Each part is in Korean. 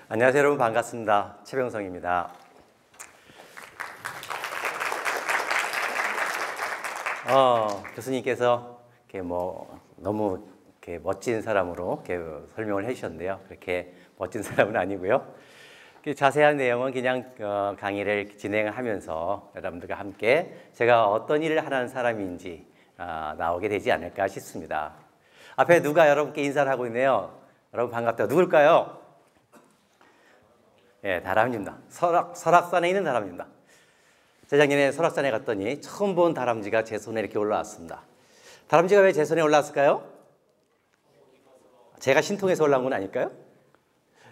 안녕하세요, 여러분. 반갑습니다. 최병성입니다. 교수님께서 너무 멋진 사람으로 설명을 해주셨는데요. 그렇게 멋진 사람은 아니고요. 자세한 내용은 그냥 강의를 진행하면서 여러분들과 함께 제가 어떤 일을 하는 사람인지 나오게 되지 않을까 싶습니다. 앞에 누가 여러분께 인사를 하고 있네요. 여러분 반갑다. 누굴까요? 예, 다람쥐입니다. 설악산에 있는 다람쥐입니다. 재작년에 설악산에 갔더니 처음 본 다람쥐가 제 손에 이렇게 올라왔습니다. 다람쥐가 왜 제 손에 올라왔을까요? 제가 신통해서 올라온 건 아닐까요?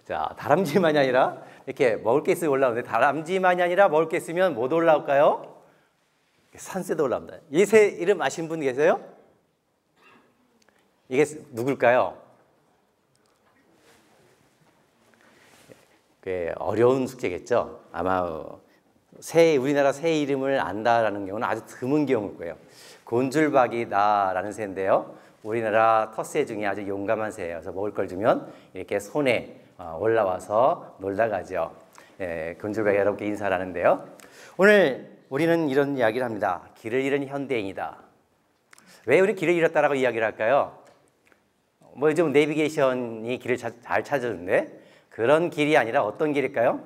자, 다람쥐만이 아니라 이렇게 먹을 게 있으면 올라오는데 다람쥐만이 아니라 먹을 게 있으면 못 올라올까요? 산새도 올라옵니다. 이 새 이름 아시는 분 계세요? 이게 누굴까요? 어려운 숙제겠죠. 아마 우리나라 새 이름을 안다라는 경우는 아주 드문 경우일 거예요. 곤줄박이다라는 새인데요. 우리나라 텃새 중에 아주 용감한 새예요. 그래서 먹을 걸 주면 이렇게 손에 올라와서 놀다 가죠. 예, 곤줄박이 여러분께 인사를 하는데요. 오늘 우리는 이런 이야기를 합니다. 길을 잃은 현대인이다. 왜 우리 길을 잃었다라고 이야기를 할까요? 요즘 내비게이션이 길을 잘 찾아주는데 그런 길이 아니라 어떤 길일까요?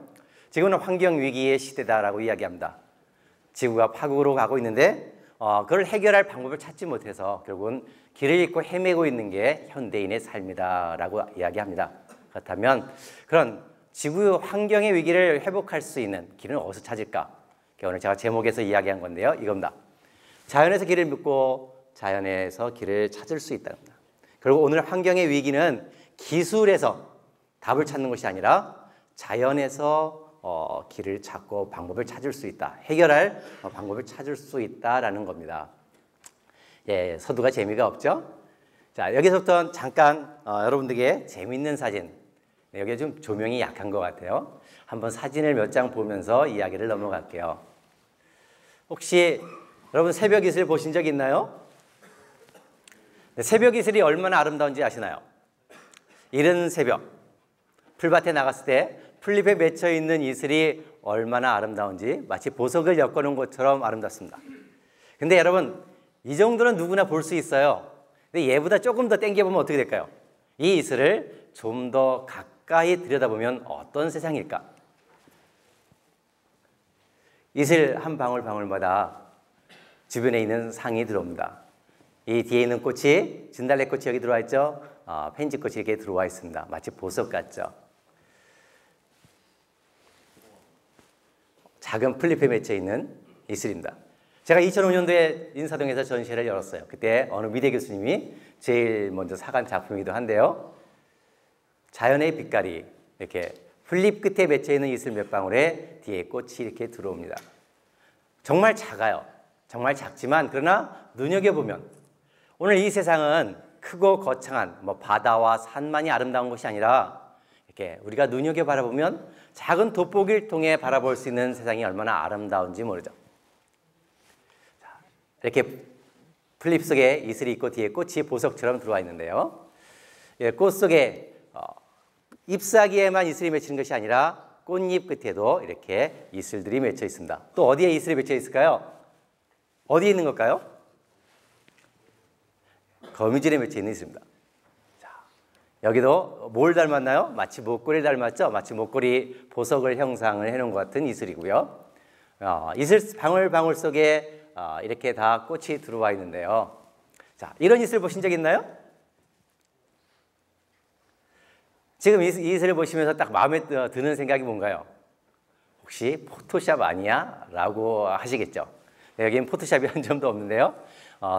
지금은 환경위기의 시대다라고 이야기합니다. 지구가 파국으로 가고 있는데 그걸 해결할 방법을 찾지 못해서 결국은 길을 잃고 헤매고 있는 게 현대인의 삶이다라고 이야기합니다. 그렇다면 그런 지구 환경의 위기를 회복할 수 있는 길은 어디서 찾을까? 오늘 제가 제목에서 이야기한 건데요. 이겁니다. 자연에서 길을 묻고 자연에서 길을 찾을 수 있다는 겁니다. 그리고 오늘 환경의 위기는 기술에서 답을 찾는 것이 아니라 자연에서 길을 찾고 방법을 찾을 수 있다. 해결할 방법을 찾을 수 있다라는 겁니다. 예, 서두가 재미가 없죠? 자, 여기서부터 잠깐 여러분들에게 재미있는 사진. 여기에 좀 조명이 약한 것 같아요. 한번 사진을 몇 장 보면서 이야기를 넘어갈게요. 혹시 여러분 새벽 이슬 보신 적 있나요? 네, 새벽 이슬이 얼마나 아름다운지 아시나요? 이른 새벽. 풀밭에 나갔을 때 풀잎에 맺혀 있는 이슬이 얼마나 아름다운지 마치 보석을 엮어놓은 것처럼 아름답습니다. 근데 여러분 이 정도는 누구나 볼 수 있어요. 근데 얘보다 조금 더 당겨보면 어떻게 될까요? 이 이슬을 좀 더 가까이 들여다보면 어떤 세상일까? 이슬 한 방울마다 주변에 있는 상이 들어옵니다. 이 뒤에 있는 꽃이 진달래꽃이 여기 들어와 있죠? 펜지꽃이 이렇게 들어와 있습니다. 마치 보석 같죠? 작은 풀잎에 맺혀 있는 이슬입니다. 제가 2005년도에 인사동에서 전시회를 열었어요. 그때 어느 미대 교수님이 제일 먼저 사간 작품이기도 한데요. 자연의 빛깔이 이렇게 풀잎 끝에 맺혀 있는 이슬 몇 방울에 뒤에 꽃이 이렇게 들어옵니다. 정말 작아요. 정말 작지만 그러나 눈여겨보면 오늘 이 세상은 크고 거창한 바다와 산만이 아름다운 것이 아니라 이렇게 우리가 눈여겨 바라보면 작은 돋보기를 통해 바라볼 수 있는 세상이 얼마나 아름다운지 모르죠. 이렇게 풀잎 속에 이슬이 있고 뒤에 꽃이 보석처럼 들어와 있는데요. 꽃 속에 잎사귀에만 이슬이 맺히는 것이 아니라 꽃잎 끝에도 이렇게 이슬들이 맺혀 있습니다. 또 어디에 이슬이 맺혀 있을까요? 어디에 있는 걸까요? 거미줄에 맺혀 있는 이슬입니다. 여기도 뭘 닮았나요? 마치 목걸이를 닮았죠? 마치 목걸이 보석을 형상을 해놓은 것 같은 이슬이고요. 이슬 방울방울 속에 이렇게 다 꽃이 들어와 있는데요. 자, 이런 이슬 보신 적 있나요? 지금 이 이슬을 보시면서 딱 마음에 드는 생각이 뭔가요? 혹시 포토샵 아니야? 라고 하시겠죠. 네, 여기는 포토샵이 한 점도 없는데요.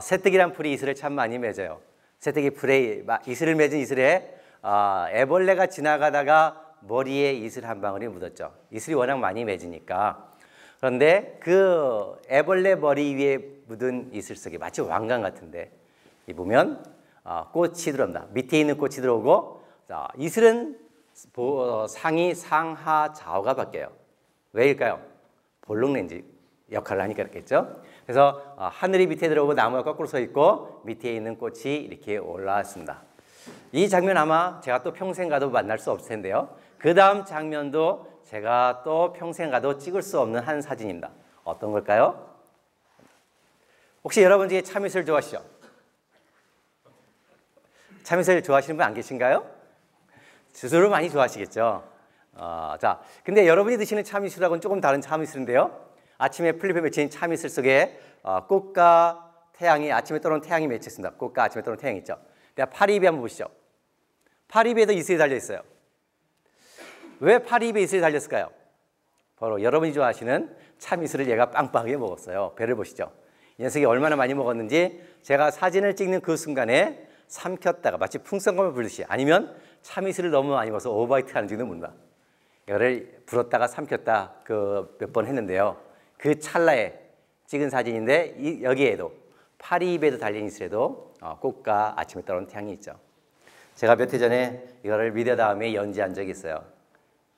새뜨기란 풀이 이슬을 참 많이 맺어요. 새뜨기 풀에 이슬을 맺은 이슬에 애벌레가 지나가다가 머리에 이슬 한 방울이 묻었죠. 이슬이 워낙 많이 맺으니까. 그런데 그 애벌레 머리 위에 묻은 이슬 속에 마치 왕관 같은데 이 보면 꽃이 들어옵니다. 밑에 있는 꽃이 들어오고 이슬은 상이 상하 좌우가 바뀌어요. 왜일까요? 볼록렌즈 역할을 하니까 그렇겠죠. 그래서 하늘이 밑에 들어오고 나무가 거꾸로 서 있고 밑에 있는 꽃이 이렇게 올라왔습니다. 이 장면 아마 제가 또 평생 가도 만날 수 없을 텐데요. 그 다음 장면도 제가 또 평생 가도 찍을 수 없는 한 사진입니다. 어떤 걸까요? 혹시 여러분 중에 참이슬 좋아하시죠? 참이슬 좋아하시는 분 안 계신가요? 스스로 많이 좋아하시겠죠? 자, 근데 여러분이 드시는 참이슬하고는 조금 다른 참이슬인데요. 아침에 플리페 맺힌 참이슬 속에 꽃과 태양이, 아침에 떠오르는 태양이 맺혀 있습니다. 꽃과 아침에 떠오르는 태양이 있죠. 파리잎에 한번 보시죠. 파리잎에도 이슬이 달려 있어요. 왜 파리잎에 이슬이 달렸을까요? 바로 여러분이 좋아하시는 참이슬을 얘가 빵빵하게 먹었어요. 배를 보시죠. 이 녀석이 얼마나 많이 먹었는지 제가 사진을 찍는 그 순간에 삼켰다가 마치 풍선껌을 불듯이, 아니면 참이슬을 너무 많이 먹어서 오버바이트 하는지도 모른다. 이거를 불었다가 삼켰다 몇 번 했는데요. 그 찰나에 찍은 사진인데 여기에도 파리잎에도 달린 이슬에도 꽃과 아침에 떠오르는 태양이 있죠. 제가 몇 해 전에 이거를 미디어 다음에 연재한 적이 있어요.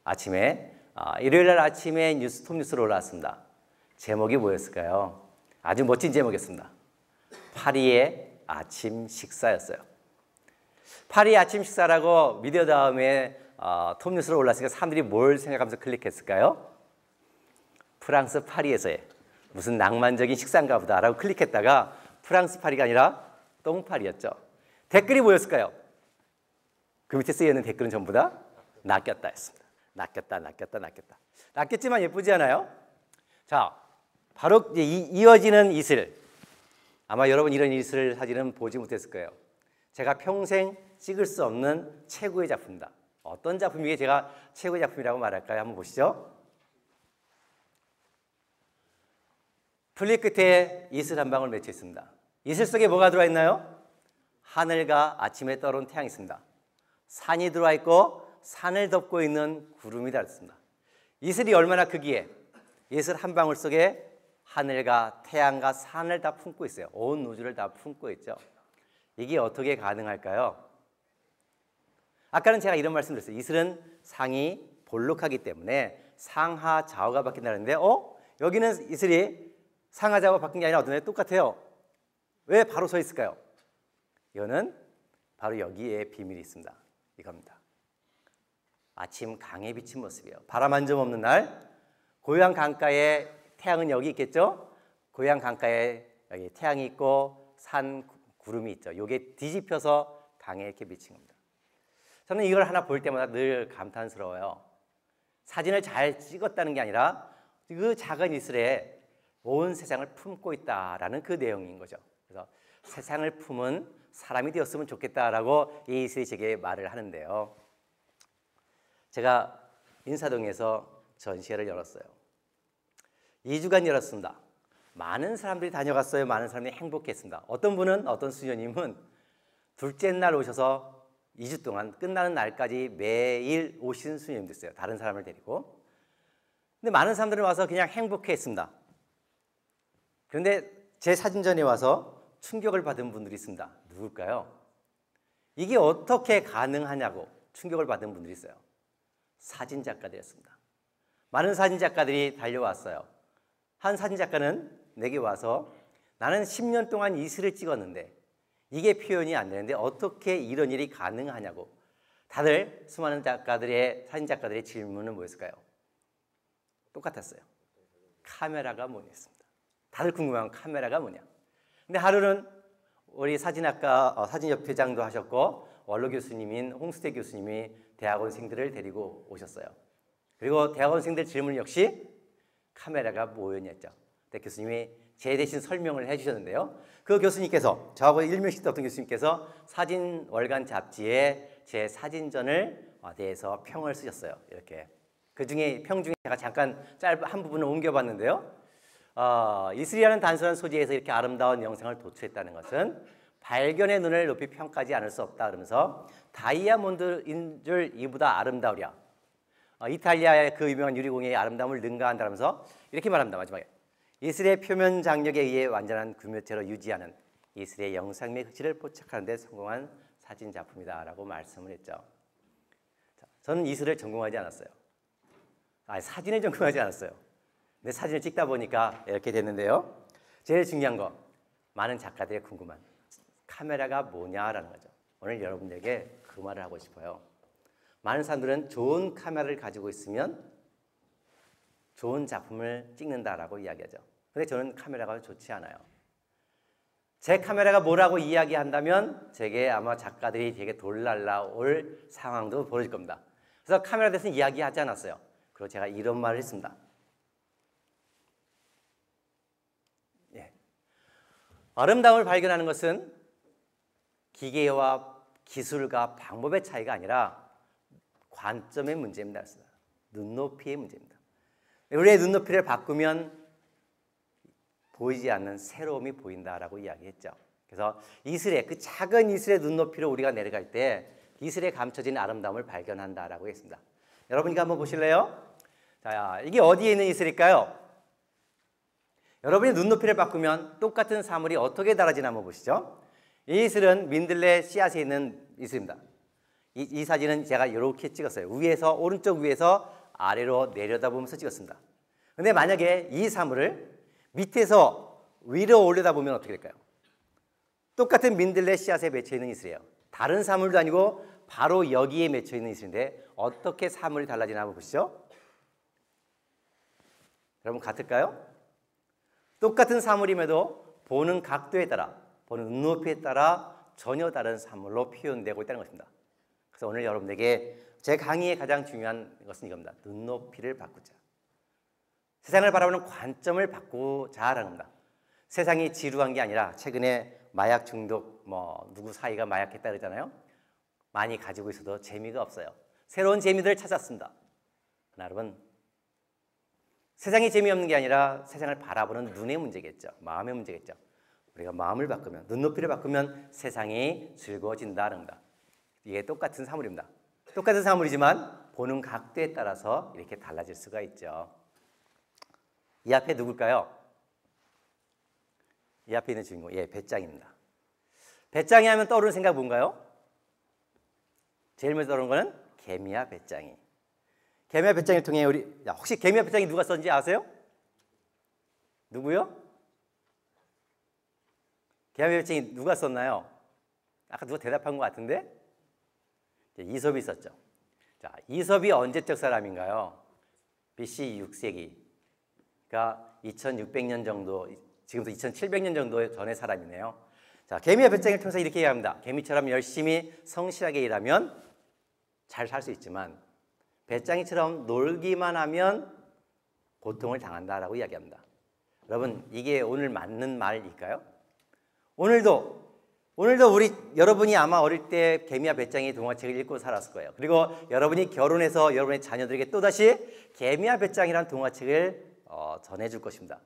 아침에 일요일 날 아침에 톱 뉴스로 올라왔습니다. 제목이 뭐였을까요? 아주 멋진 제목이었습니다. 파리의 아침 식사였어요. 파리의 아침 식사라고 미디어 다음에 톱 뉴스로 올랐으니까 사람들이 뭘 생각하면서 클릭했을까요? 프랑스 파리에서의 무슨 낭만적인 식사인가 보다라고 클릭했다가 프랑스 파리가 아니라 똥파리였죠. 댓글이 뭐였을까요? 그 밑에 쓰여있는 댓글은 전부 다 낚였다 였습니다. 낚였다, 낚였다, 낚였다. 낚였지만 예쁘지 않아요? 자, 바로 이제 이어지는 이슬. 아마 여러분 이런 이슬 사진은 보지 못했을 거예요. 제가 평생 찍을 수 없는 최고의 작품입니다. 어떤 작품이게 제가 최고의 작품이라고 말할까요? 한번 보시죠. 플립 끝에 이슬 한 방울 맺혀 있습니다. 이슬 속에 뭐가 들어와 있나요? 하늘과 아침에 떠오른 태양이 있습니다. 산이 들어와 있고 산을 덮고 있는 구름이 달렸습니다. 이슬이 얼마나 크기에 이슬 한 방울 속에 하늘과 태양과 산을 다 품고 있어요. 온 우주를 다 품고 있죠. 이게 어떻게 가능할까요? 아까는 제가 이런 말씀 드렸어요. 이슬은 상이 볼록하기 때문에 상하 좌우가 바뀐다는데 여기는 이슬이 상하 좌우가 바뀐 게 아니라 어떤 애 똑같아요. 왜 바로 서 있을까요? 이거는 바로 여기에 비밀이 있습니다. 이겁니다. 아침 강에 비친 모습이에요. 바람 한 점 없는 날 고향 강가에 태양은 여기 있겠죠? 고향 강가에 여기 태양이 있고 산 구름이 있죠. 이게 뒤집혀서 강에 이렇게 비친 겁니다. 저는 이걸 하나 볼 때마다 늘 감탄스러워요. 사진을 잘 찍었다는 게 아니라 그 작은 이슬에 온 세상을 품고 있다라는 그 내용인 거죠. 그래서 세상을 품은 사람이 되었으면 좋겠다라고 이 이슬이 제게 말을 하는데요. 제가 인사동에서 전시회를 열었어요. 2주간 열었습니다. 많은 사람들이 다녀갔어요. 많은 사람들이 행복했습니다. 어떤 분은, 어떤 수녀님은 둘째 날 오셔서 2주 동안 끝나는 날까지 매일 오시는 수녀님도 있어요. 다른 사람을 데리고. 근데 많은 사람들이 와서 그냥 행복해했습니다. 그런데 제 사진전에 와서 충격을 받은 분들이 있습니다. 누굴까요? 이게 어떻게 가능하냐고 충격을 받은 분들이 있어요. 사진작가들이었습니다. 많은 사진작가들이 달려왔어요. 한 사진작가는 내게 와서 나는 10년 동안 이슬을 찍었는데 이게 표현이 안 되는데 어떻게 이런 일이 가능하냐고. 다들 수많은 사진작가들의 질문은 뭐였을까요? 똑같았어요. 카메라가 뭐냐였습니다. 다들 궁금한 카메라가 뭐냐. 근데 하루는 우리 사진학과 사진협회장도 하셨고 원로 교수님인 홍수태 교수님이 대학원생들을 데리고 오셨어요. 그리고 대학원생들 질문 역시 카메라가 뭐였냐죠. 교수님이 제 대신 설명을 해주셨는데요. 그 교수님께서 저하고 일면식 어떤 교수님께서 사진 월간 잡지에 제 사진전을 대해서 평을 쓰셨어요. 이렇게 그 중에 평 중에 제가 잠깐 짧은 한 부분을 옮겨봤는데요. 이슬이라는 단순한 소재에서 이렇게 아름다운 영상을 도출했다는 것은 발견의 눈을 높이 평가하지 않을 수 없다 그러면서 다이아몬드인 줄 이보다 아름다우랴. 이탈리아의 그 유명한 유리공예의 아름다움을 능가한다면서 이렇게 말합니다. 마지막에 이슬의 표면 장력에 의해 완전한 구묘체로 유지하는 이슬의 영상미의 흑실을 포착하는 데 성공한 사진 작품이다라고 말씀을 했죠. 자, 저는 이슬을 전공하지 않았어요. 사진을 전공하지 않았어요. 근데 사진을 찍다 보니까 이렇게 됐는데요. 제일 중요한 거, 많은 작가들이 궁금한 카메라가 뭐냐라는 거죠. 오늘 여러분들에게 그 말을 하고 싶어요. 많은 사람들은 좋은 카메라를 가지고 있으면 좋은 작품을 찍는다라고 이야기하죠. 근데 저는 카메라가 좋지 않아요. 제 카메라가 뭐라고 이야기한다면 제게 아마 작가들이 되게 돌날라올 상황도 벌어질 겁니다. 그래서 카메라에 대해서는 이야기하지 않았어요. 그리고 제가 이런 말을 했습니다. 예. 아름다움을 발견하는 것은 기계와 기술과 방법의 차이가 아니라 관점의 문제입니다. 눈높이의 문제입니다. 우리의 눈높이를 바꾸면 보이지 않는 새로움이 보인다라고 이야기했죠. 그래서 이슬의 그 작은 이슬의 눈높이로 우리가 내려갈 때 이슬에 감춰진 아름다움을 발견한다라고 했습니다. 여러분 이거 한번 보실래요? 자, 이게 어디에 있는 이슬일까요? 여러분이 눈높이를 바꾸면 똑같은 사물이 어떻게 달라지나 한번 보시죠. 이 이슬은 민들레 씨앗에 있는 이슬입니다. 이 사진은 제가 이렇게 찍었어요. 위에서 오른쪽 위에서 아래로 내려다보면서 찍었습니다. 근데 만약에 이 사물을 밑에서 위로 올려다보면 어떻게 될까요? 똑같은 민들레 씨앗에 맺혀있는 이슬이에요. 다른 사물도 아니고 바로 여기에 맺혀있는 이슬인데 어떻게 사물이 달라지나 한번 보시죠. 여러분 같을까요? 똑같은 사물임에도 보는 각도에 따라, 보는 눈높이에 따라 전혀 다른 사물로 표현되고 있다는 것입니다. 그래서 오늘 여러분에게 제 강의의 가장 중요한 것은 이겁니다. 눈높이를 바꾸자. 세상을 바라보는 관점을 바꾸자라는 겁니다. 세상이 지루한 게 아니라 최근에 마약 중독 누구 사이가 마약했다 그러잖아요. 많이 가지고 있어도 재미가 없어요. 새로운 재미들을 찾았습니다. 그러나 여러분 세상이 재미없는 게 아니라 세상을 바라보는 눈의 문제겠죠. 마음의 문제겠죠. 우리가 마음을 바꾸면 눈높이를 바꾸면 세상이 즐거워진다는 겁니다. 이게 똑같은 사물입니다. 똑같은 사물이지만 보는 각도에 따라서 이렇게 달라질 수가 있죠. 이 앞에 누굴까요? 이 앞에 있는 주인공, 배짱입니다. 배짱이 하면 떠오르는 생각 뭔가요? 제일 먼저 떠오르는 거는 개미와 배짱이. 개미와 배짱이를 통해 혹시 개미와 배짱이 누가 썼는지 아세요? 누구요? 개미와 배짱이 누가 썼나요? 아까 누가 대답한 것 같은데? 이솝이 썼죠. 자, 이솝이 언제적 사람인가요? BC 6세기. 그러니까 2600년 정도, 지금도 2700년 정도 전의 사람이네요. 자, 개미와 배짱이를 통해서 이렇게 얘기합니다. 개미처럼 열심히 성실하게 일하면 잘 살 수 있지만 배짱이처럼 놀기만 하면 고통을 당한다라고 이야기합니다. 여러분, 이게 오늘 맞는 말일까요? 오늘도 여러분이 아마 어릴 때 개미와 배짱이 동화책을 읽고 살았을 거예요. 그리고 여러분이 결혼해서 여러분의 자녀들에게 또다시 개미와 배짱이라는 동화책을 전해줄 것입니다.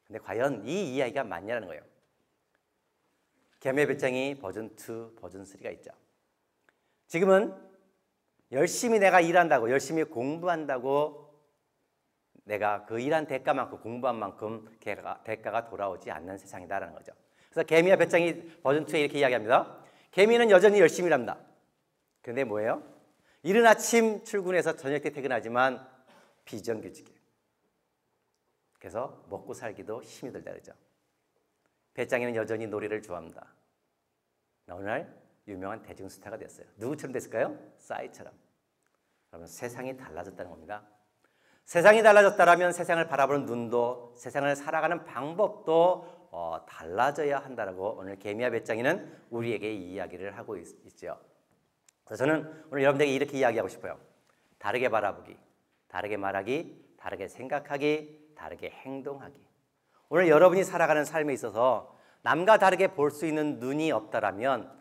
근데 과연 이 이야기가 맞냐는 거예요. 개미와 배짱이 버전 2, 버전 3가 있죠. 지금은 열심히 내가 일한다고, 열심히 공부한다고 내가 그 일한 대가만큼, 공부한 만큼 대가가 돌아오지 않는 세상이다라는 거죠. 그래서 개미와 배짱이 버전 2에 이렇게 이야기합니다. 개미는 여전히 열심히 일합니다. 그런데 뭐예요? 이른 아침 출근해서 저녁 때 퇴근하지만 비정규직이에요. 그래서 먹고 살기도 힘이 들다 그러죠. 배짱이는 여전히 노래를 좋아합니다. 어느 날 유명한 대중스타가 됐어요. 누구처럼 됐을까요? 싸이처럼. 그러면 세상이 달라졌다는 겁니다. 세상이 달라졌다면 세상을 바라보는 눈도, 세상을 살아가는 방법도 달라져야 한다라고 오늘 개미와 배짱이는 우리에게 이야기를 하고 있죠. 그래서 저는 오늘 여러분들에게 이렇게 이야기하고 싶어요. 다르게 바라보기, 다르게 말하기, 다르게 생각하기, 다르게 행동하기. 오늘 여러분이 살아가는 삶에 있어서 남과 다르게 볼 수 있는 눈이 없다라면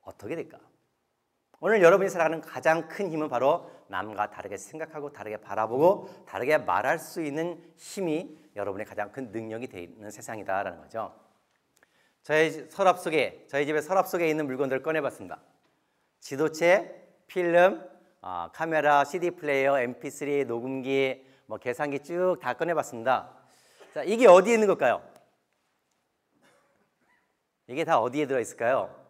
어떻게 될까? 오늘 여러분이 살아가는 가장 큰 힘은 바로 남과 다르게 생각하고 다르게 바라보고 다르게 말할 수 있는 힘이 여러분의 가장 큰 능력이 되어 있는 세상이다라는 거죠. 저희 집에 서랍 속에 있는 물건들을 꺼내봤습니다. 지도체, 필름, 카메라, CD 플레이어, MP3, 녹음기, 계산기 쭉 다 꺼내봤습니다. 자, 이게 어디에 있는 걸까요? 이게 다 어디에 들어있을까요?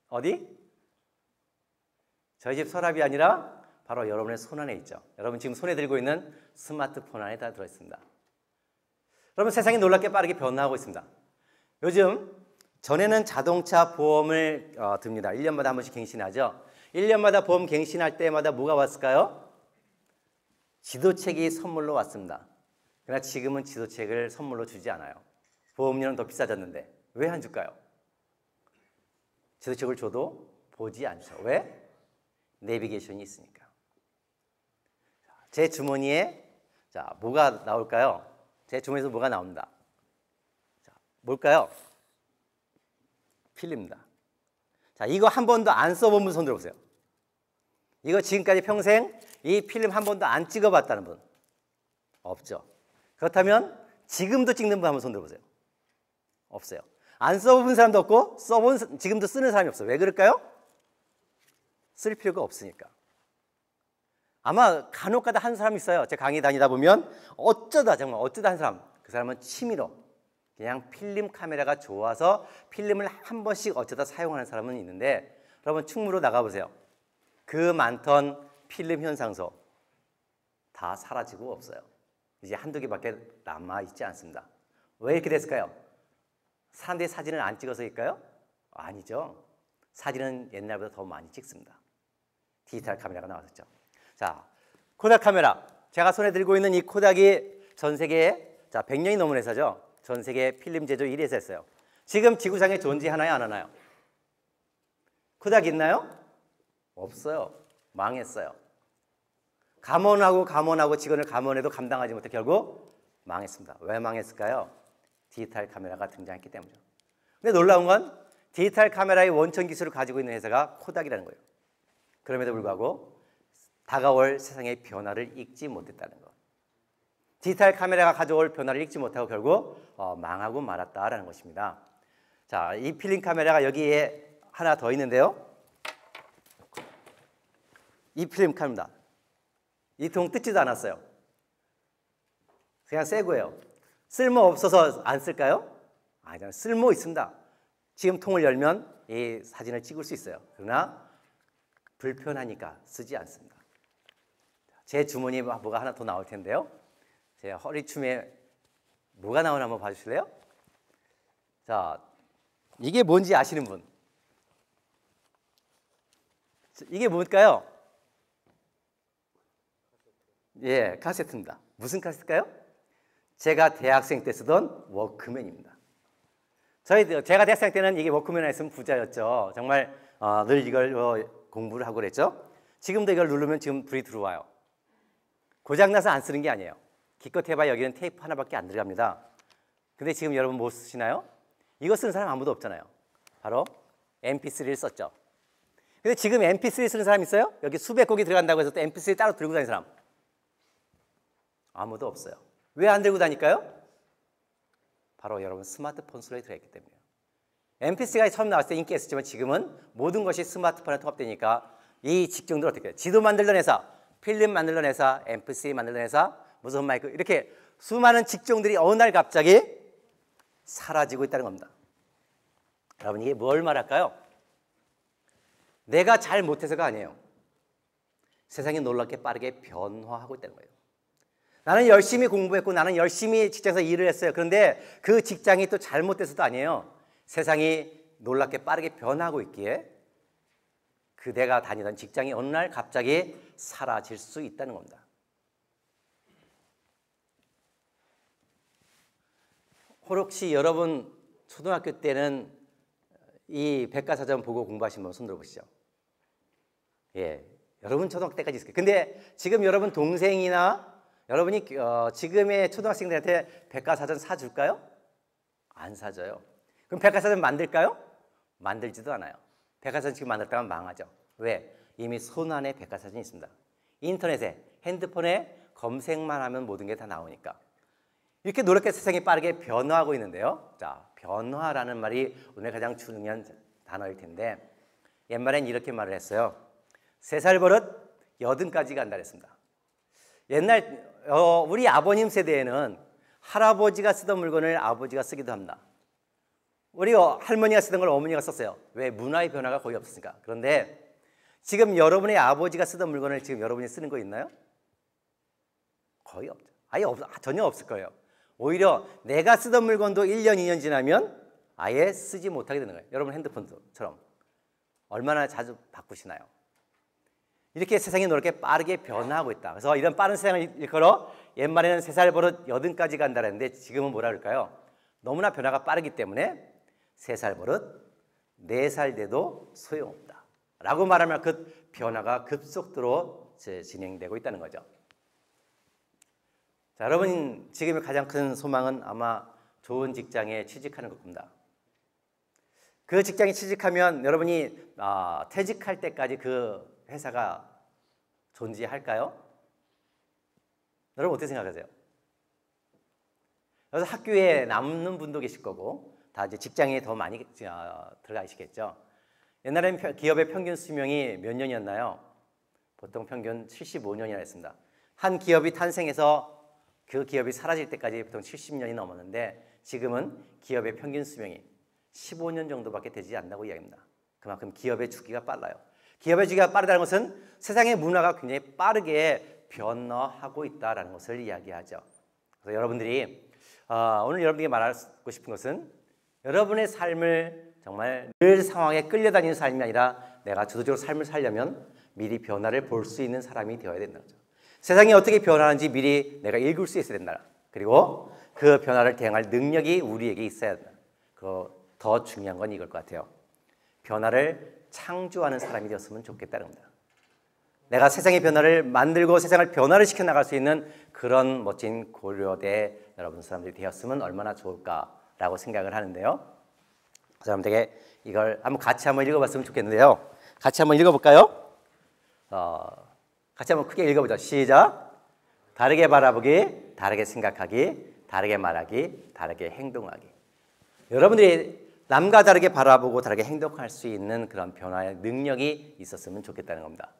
어디? 저희 집 서랍이 아니라 바로 여러분의 손 안에 있죠. 여러분 지금 손에 들고 있는 스마트폰 안에 다 들어있습니다. 여러분 세상이 놀랍게 빠르게 변화하고 있습니다. 요즘 전에는 자동차 보험을 듭니다. 1년마다 한 번씩 갱신하죠. 1년마다 보험 갱신할 때마다 뭐가 왔을까요? 지도책이 선물로 왔습니다. 그러나 지금은 지도책을 선물로 주지 않아요. 보험료는 더 비싸졌는데 왜 안 줄까요? 지도책을 줘도 보지 않죠. 왜? 내비게이션이 있으니까. 제 주머니에 뭐가 나올까요? 제 주머니에서 뭐가 나옵니다. 자, 뭘까요? 필름입니다. 자, 이거 한 번도 안 써본 분 손 들어보세요. 이거 지금까지 평생 이 필름 한 번도 안 찍어봤다는 분 없죠. 그렇다면 지금도 찍는 분 한번 손 들어보세요. 없어요. 안 써본 사람도 없고 지금도 쓰는 사람이 없어요. 왜 그럴까요? 쓸 필요가 없으니까. 아마 간혹가다 한 사람 있어요. 제 강의 다니다 보면 정말 어쩌다 한 사람, 그 사람은 취미로 그냥 필름 카메라가 좋아서 필름을 한 번씩 어쩌다 사용하는 사람은 있는데, 여러분 충무로 나가보세요. 그 많던 필름 현상소 다 사라지고 없어요. 이제 한두 개밖에 남아있지 않습니다. 왜 이렇게 됐을까요? 사람들이 사진을 안 찍어서일까요? 아니죠. 사진은 옛날보다 더 많이 찍습니다. 디지털 카메라가 나왔었죠. 자, 코닥 카메라. 제가 손에 들고 있는 이 코닥이 전 세계에 100년이 넘은 회사죠. 전 세계 필름 제조 1위 회사였어요. 지금 지구상에 존재하나요, 안 하나요? 코닥 있나요? 없어요. 망했어요. 감원하고 직원을 감원해도 감당하지 못해 결국 망했습니다. 왜 망했을까요? 디지털 카메라가 등장했기 때문이죠. 근데 놀라운 건 디지털 카메라의 원천 기술을 가지고 있는 회사가 코닥이라는 거예요. 그럼에도 불구하고 다가올 세상의 변화를 읽지 못했다는 것. 디지털 카메라가 가져올 변화를 읽지 못하고 결국 망하고 말았다라는 것입니다. 자, 이 필름 카메라가 여기에 하나 더 있는데요. 이 필름 카메라. 이 통 뜯지도 않았어요. 그냥 새 거예요. 쓸모 없어서 안 쓸까요? 아니요, 쓸모 있습니다. 지금 통을 열면 이 사진을 찍을 수 있어요. 그러나 불편하니까 쓰지 않습니다. 제 주머니에 뭐가 하나 더 나올 텐데요. 제 허리춤에 뭐가 나오나 한번 봐주실래요? 자, 이게 뭔지 아시는 분? 이게 뭘까요? 예, 카세트입니다. 무슨 카세트일까요? 제가 대학생 때 쓰던 워크맨입니다. 제가 대학생 때는 이게 워크맨에 있으면 부자였죠. 정말 늘 이걸 공부를 하고 그랬죠. 지금도 이걸 누르면 지금 불이 들어와요. 고장나서 안 쓰는 게 아니에요. 기껏 해봐야 여기는 테이프 하나밖에 안 들어갑니다. 근데 지금 여러분 뭐 쓰시나요? 이거 쓰는 사람 아무도 없잖아요. 바로 MP3를 썼죠. 근데 지금 MP3 쓰는 사람 있어요? 여기 수백 곡이 들어간다고 해서 또 MP3 따로 들고 다니는 사람 아무도 없어요. 왜 안 들고 다닐까요? 바로 여러분 스마트폰 소리에 들어있기 때문이에요. MP3가 처음 나왔을 때 인기였었지만 지금은 모든 것이 스마트폰에 통합되니까 이 직종들 어떻게 해요? 지도 만들던 회사, 필름 만들던 회사, MP3 만들던 회사, 무슨 마이크 이렇게 수많은 직종들이 어느 날 갑자기 사라지고 있다는 겁니다. 여러분 이게 뭘 말할까요? 내가 잘 못해서가 아니에요. 세상이 놀랍게 빠르게 변화하고 있다는 거예요. 나는 열심히 공부했고 나는 열심히 직장에서 일을 했어요. 그런데 그 직장이 또 잘못돼서도 아니에요. 세상이 놀랍게 빠르게 변하고 있기에 내가 다니던 직장이 어느 날 갑자기 사라질 수 있다는 겁니다. 혹시 여러분 초등학교 때는 이 백과사전 보고 공부하신 분 손 들어보시죠. 예, 여러분 초등학교 때까지 있을 거예요. 근데 지금 여러분 동생이나 여러분이 지금의 초등학생들한테 백과사전 사줄까요? 안 사줘요. 그럼 백과사전 만들까요? 만들지도 않아요. 백과사전 지금 만들었다면 망하죠. 왜? 이미 손안에 백과사전이 있습니다. 인터넷에, 핸드폰에 검색만 하면 모든 게 다 나오니까. 이렇게 노력해 세상이 빠르게 변화하고 있는데요. 자, 변화라는 말이 오늘 가장 중요한 단어일 텐데 옛말엔 이렇게 말을 했어요. 3살 버릇 80까지 간다 그랬습니다. 옛날 우리 아버님 세대에는 할아버지가 쓰던 물건을 아버지가 쓰기도 합니다. 우리 할머니가 쓰던 걸 어머니가 썼어요. 왜? 문화의 변화가 거의 없으니까. 그런데 지금 여러분의 아버지가 쓰던 물건을 지금 여러분이 쓰는 거 있나요? 거의 없죠. 전혀 없을 거예요. 오히려 내가 쓰던 물건도 1년, 2년 지나면 아예 쓰지 못하게 되는 거예요. 여러분 핸드폰처럼 얼마나 자주 바꾸시나요? 이렇게 세상이 노랗게 빠르게 변화하고 있다. 그래서 이런 빠른 세상을 일컬어 옛말에는 3살 버릇 80까지 간다 그랬는데 지금은 뭐라 그럴까요? 너무나 변화가 빠르기 때문에 3살 버릇 4살 돼도 소용없다 라고 말하면 그 변화가 급속도로 진행되고 있다는 거죠. 자, 여러분 지금의 가장 큰 소망은 아마 좋은 직장에 취직하는 겁니다. 그 직장에 취직하면 여러분이 퇴직할 때까지 그 회사가 존재할까요? 여러분 어떻게 생각하세요? 그래서 학교에 남는 분도 계실 거고 다 이제 직장에 더 많이 들어가시겠죠. 옛날에는 기업의 평균 수명이 몇 년이었나요? 보통 평균 75년이라 했습니다. 한 기업이 탄생해서 그 기업이 사라질 때까지 보통 70년이 넘었는데 지금은 기업의 평균 수명이 15년 정도밖에 되지 않는다고 이야기합니다. 그만큼 기업의 주기가 빨라요. 기업의 주기가 빠르다는 것은 세상의 문화가 굉장히 빠르게 변화하고 있다는 것을 이야기하죠. 그래서 여러분들이 오늘 여러분에게 말하고 싶은 것은 여러분의 삶을 정말 늘 상황에 끌려다니는 삶이 아니라 내가 주도적으로 삶을 살려면 미리 변화를 볼 수 있는 사람이 되어야 된다는 거죠. 세상이 어떻게 변하는지 미리 내가 읽을 수 있어야 된다. 그리고 그 변화를 대응할 능력이 우리에게 있어야 된다. 더 중요한 건 이걸 것 같아요. 변화를 창조하는 사람이 되었으면 좋겠다는 겁니다. 내가 세상의 변화를 만들고 세상을 변화를 시켜 나갈 수 있는 그런 멋진 고려대 여러분 사람들이 되었으면 얼마나 좋을까라고 생각을 하는데요. 여러분들에게 이걸 같이 한번 읽어봤으면 좋겠는데요. 같이 한번 읽어볼까요? 같이 한번 크게 읽어보죠. 시작. 다르게 바라보기, 다르게 생각하기, 다르게 말하기, 다르게 행동하기. 여러분들이 남과 다르게 바라보고 다르게 행동할 수 있는 그런 변화의 능력이 있었으면 좋겠다는 겁니다.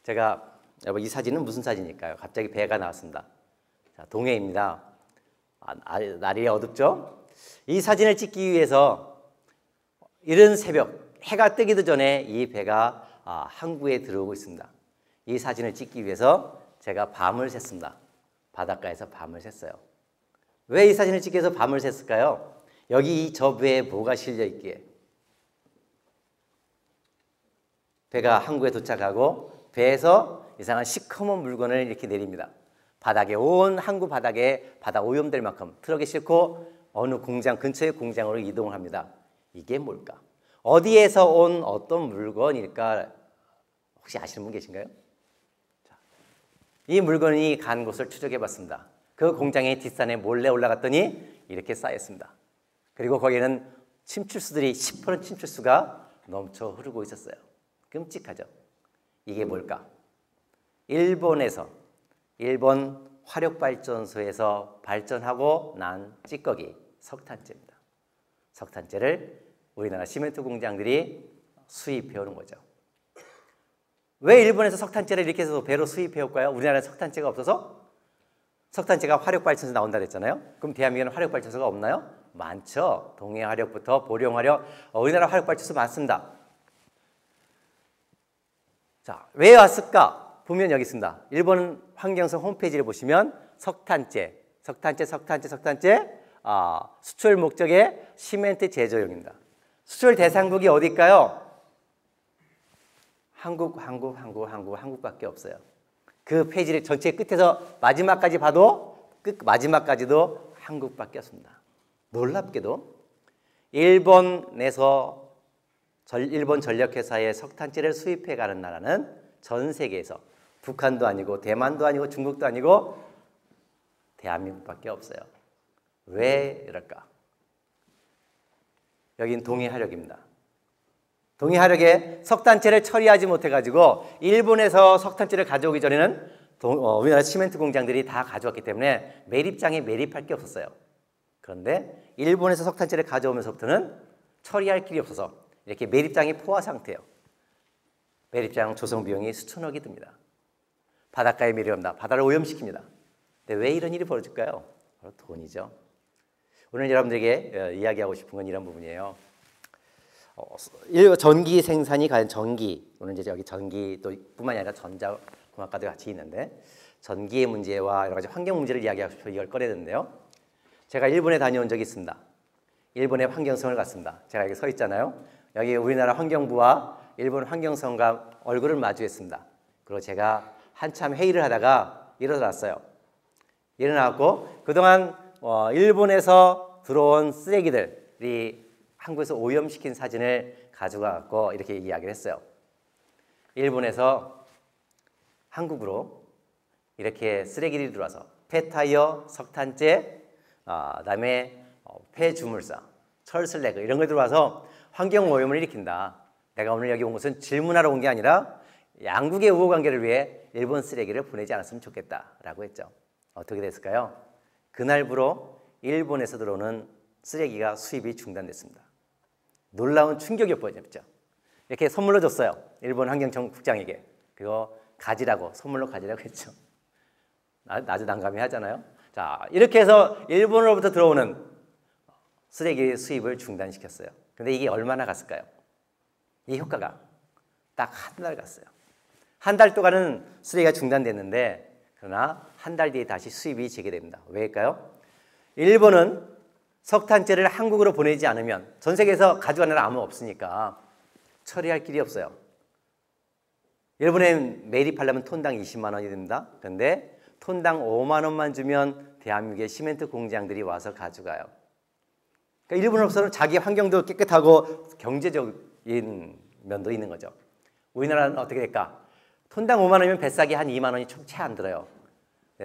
제가 여러분 이 사진은 무슨 사진일까요? 갑자기 배가 나왔습니다. 자, 동해입니다. 날이 어둡죠? 이 사진을 찍기 위해서 이른 새벽 해가 뜨기도 전에 이 배가 항구에 들어오고 있습니다. 이 사진을 찍기 위해서 제가 밤을 샜습니다. 바닷가에서 밤을 샜어요. 왜 이 사진을 찍기 위해서 밤을 샜을까요? 여기 저 배에 뭐가 실려 있기에? 배가 항구에 도착하고 배에서 이상한 시커먼 물건을 이렇게 내립니다. 바닥에 온 항구 바닥에 바다 오염될 만큼 트럭에 싣고 어느 공장 근처의 공장으로 이동을 합니다. 이게 뭘까? 어디에서 온 어떤 물건일까? 혹시 아시는 분 계신가요? 자, 이 물건이 간 곳을 추적해 봤습니다. 그 공장의 뒷산에 몰래 올라갔더니 이렇게 쌓였습니다. 그리고 거기에는 침출수들이 10% 침출수가 넘쳐 흐르고 있었어요. 끔찍하죠. 이게 뭘까? 일본 화력발전소에서 발전하고 난 찌꺼기 석탄재입니다. 석탄재를 우리나라 시멘트 공장들이 수입해 오는 거죠. 왜 일본에서 석탄재를 이렇게 해서 배로 수입해 올까요? 우리나라에 석탄재가 없어서? 석탄재가 화력발전소에서 나온다 그랬잖아요. 그럼 대한민국에는 화력발전소가 없나요? 많죠. 동해화력부터 보령화력, 우리나라 화력발전소 많습니다. 자, 왜 왔을까? 보면 여기 있습니다. 일본 환경성 홈페이지를 보시면 석탄재, 수출 목적의 시멘트 제조용입니다. 수출 대상국이 어디일까요? 한국밖에 없어요. 그 페이지를 전체 끝에서 마지막까지 봐도 마지막까지도 한국밖에 없습니다. 놀랍게도 일본 전력회사의 석탄재를 수입해가는 나라는 전 세계에서 북한도 아니고 대만도 아니고 중국도 아니고 대한민국밖에 없어요. 왜 이럴까? 여긴 동해화력입니다. 동해화력에 석탄재를 처리하지 못해가지고 일본에서 석탄재를 가져오기 전에는 우리나라 시멘트 공장들이 다 가져왔기 때문에 매립장에 매립할 게 없었어요. 그런데 일본에서 석탄재를 가져오면서부터는 처리할 길이 없어서 이렇게 매립장이 포화 상태예요. 매립장 조성 비용이 수천억이 듭니다. 바닷가에 매립합니다. 바다를 오염시킵니다. 근데 왜 이런 일이 벌어질까요? 바로 돈이죠. 오늘 여러분들에게 이야기하고 싶은 건 이런 부분이에요. 전기 생산이 과연 오늘 이제 여기 전기도 뿐만이 아니라 전자공학과도 같이 있는데 전기의 문제와 여러 가지 환경 문제를 이야기하고 싶어서 이걸 꺼내는데요. 제가 일본에 다녀온 적이 있습니다. 일본의 환경성을 갔습니다. 제가 여기 서 있잖아요. 여기 우리나라 환경부와 일본 환경성과 얼굴을 마주했습니다. 그리고 제가 한참 회의를 하다가 일어났어요. 일어나고 그동안 일본에서 들어온 쓰레기들이 한국에서 오염시킨 사진을 가져가고 이렇게 이야기를 했어요. 일본에서 한국으로 이렇게 쓰레기들이 들어와서 폐타이어, 석탄재, 그다음에 폐주물사, 철슬래그 이런 걸 들어와서 환경오염을 일으킨다. 내가 오늘 여기 온 것은 질문하러 온 게 아니라 양국의 우호관계를 위해 일본 쓰레기를 보내지 않았으면 좋겠다라고 했죠. 어떻게 됐을까요? 그날부로 일본에서 들어오는 쓰레기가 수입이 중단됐습니다. 놀라운 충격이 엿보였죠. 이렇게 선물로 줬어요. 일본 환경청 국장에게. 그거 가지라고, 선물로 가지라고 했죠. 아주 난감해 하잖아요. 자, 이렇게 해서 일본으로부터 들어오는 쓰레기 수입을 중단시켰어요. 근데 이게 얼마나 갔을까요? 이 효과가 딱 한 달 갔어요. 한 달 동안은 쓰레기가 중단됐는데 그러나 한 달 뒤에 다시 수입이 재개됩니다. 왜일까요? 일본은 석탄재를 한국으로 보내지 않으면 전 세계에서 가져가는 나라 아무 없으니까 처리할 길이 없어요. 일본에 매립하려면 톤당 20만 원이 됩니다. 그런데 톤당 5만 원만 주면 대한민국의 시멘트 공장들이 와서 가져가요. 그러니까 일본으로서는 자기 환경도 깨끗하고 경제적인 면도 있는 거죠. 우리나라는 어떻게 될까? 톤당 5만 원이면 뱃삭이 한 2만 원이 채 안 들어요.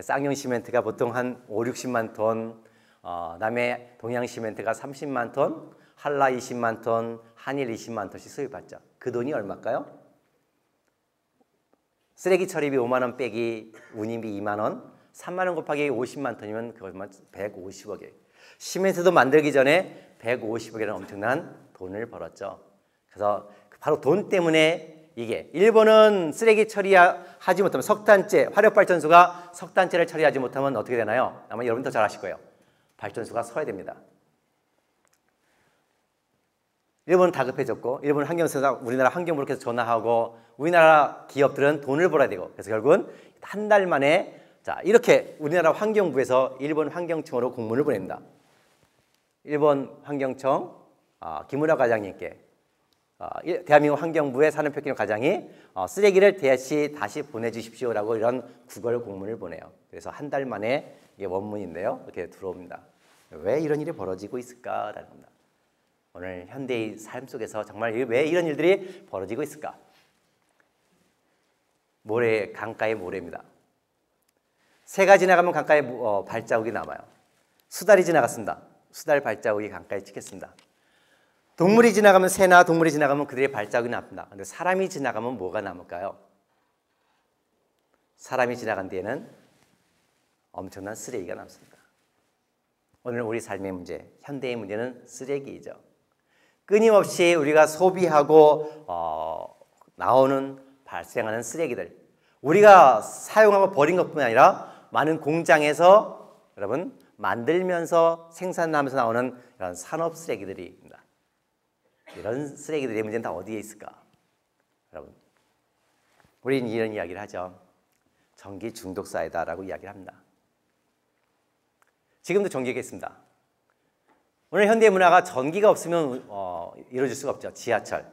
쌍용 시멘트가 보통 한 5, 60만 톤, 그다음에 동양 시멘트가 30만 톤, 한라 20만 톤, 한일 20만 톤씩 수입받죠. 그 돈이 얼마일까요? 쓰레기 처리비 5만 원 빼기 운임비 2만 원, 3만 원 곱하기 50만 톤이면 그것만 150억이에요. 시멘트도 만들기 전에 150억이라는 엄청난 돈을 벌었죠. 그래서 바로 돈 때문에 이게 일본은 쓰레기 처리하지 못하면 석탄재, 화력발전소가 석탄재를 처리하지 못하면 어떻게 되나요? 아마 여러분 더 잘 아실 거예요. 발전소가 서야 됩니다. 일본은 다급해졌고 일본 환경부에서 우리나라 환경부로 계속 전화하고 우리나라 기업들은 돈을 벌어야 되고 그래서 결국은 한 달 만에 자 이렇게 우리나라 환경부에서 일본 환경청으로 공문을 보냅니다. 일본 환경청 김우라 과장님께 대한민국 환경부의 산업혁신 과장이 쓰레기를 다시 보내주십시오라고 이런 구걸 공문을 보내요. 그래서 한 달 만에 이게 원문인데요. 이렇게 들어옵니다. 왜 이런 일이 벌어지고 있을까라는 겁니다. 오늘 현대의 삶 속에서 정말 왜 이런 일들이 벌어지고 있을까? 모래, 강가의 모래입니다. 새가 지나가면 강가에 발자국이 남아요. 수달이 지나갔습니다. 수달 발자국이 강가에 찍혔습니다. 동물이 지나가면 새나 동물이 지나가면 그들의 발자국이 남습니다. 그런데 사람이 지나가면 뭐가 남을까요? 사람이 지나간 뒤에는 엄청난 쓰레기가 남습니다. 오늘 우리 삶의 문제, 현대의 문제는 쓰레기이죠. 끊임없이 우리가 소비하고 발생하는 쓰레기들 우리가 사용하고 버린 것뿐만 아니라 많은 공장에서 여러분 만들면서 생산하면서 나오는 이런 산업 쓰레기들입니다. 이런 쓰레기들의 문제는 다 어디에 있을까? 여러분 우리는 이런 이야기를 하죠. 전기 중독사이다라고 이야기를 합니다. 지금도 전기가 있습니다. 오늘 현대 문화가 전기가 없으면 이루어질 수가 없죠. 지하철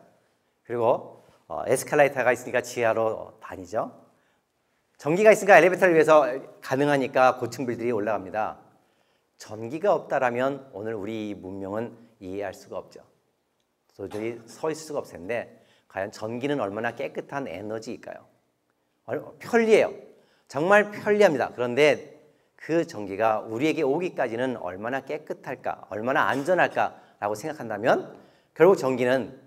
그리고 에스컬레이터가 있으니까 지하로 다니죠. 전기가 있으니까 엘리베이터를 위해서 가능하니까 고층 빌딩이 올라갑니다. 전기가 없다라면 오늘 우리 문명은 이해할 수가 없죠. 도저히 서 있을 수가 없을 텐데 과연 전기는 얼마나 깨끗한 에너지일까요? 편리해요. 정말 편리합니다. 그런데 그 전기가 우리에게 오기까지는 얼마나 깨끗할까, 얼마나 안전할까라고 생각한다면 결국 전기는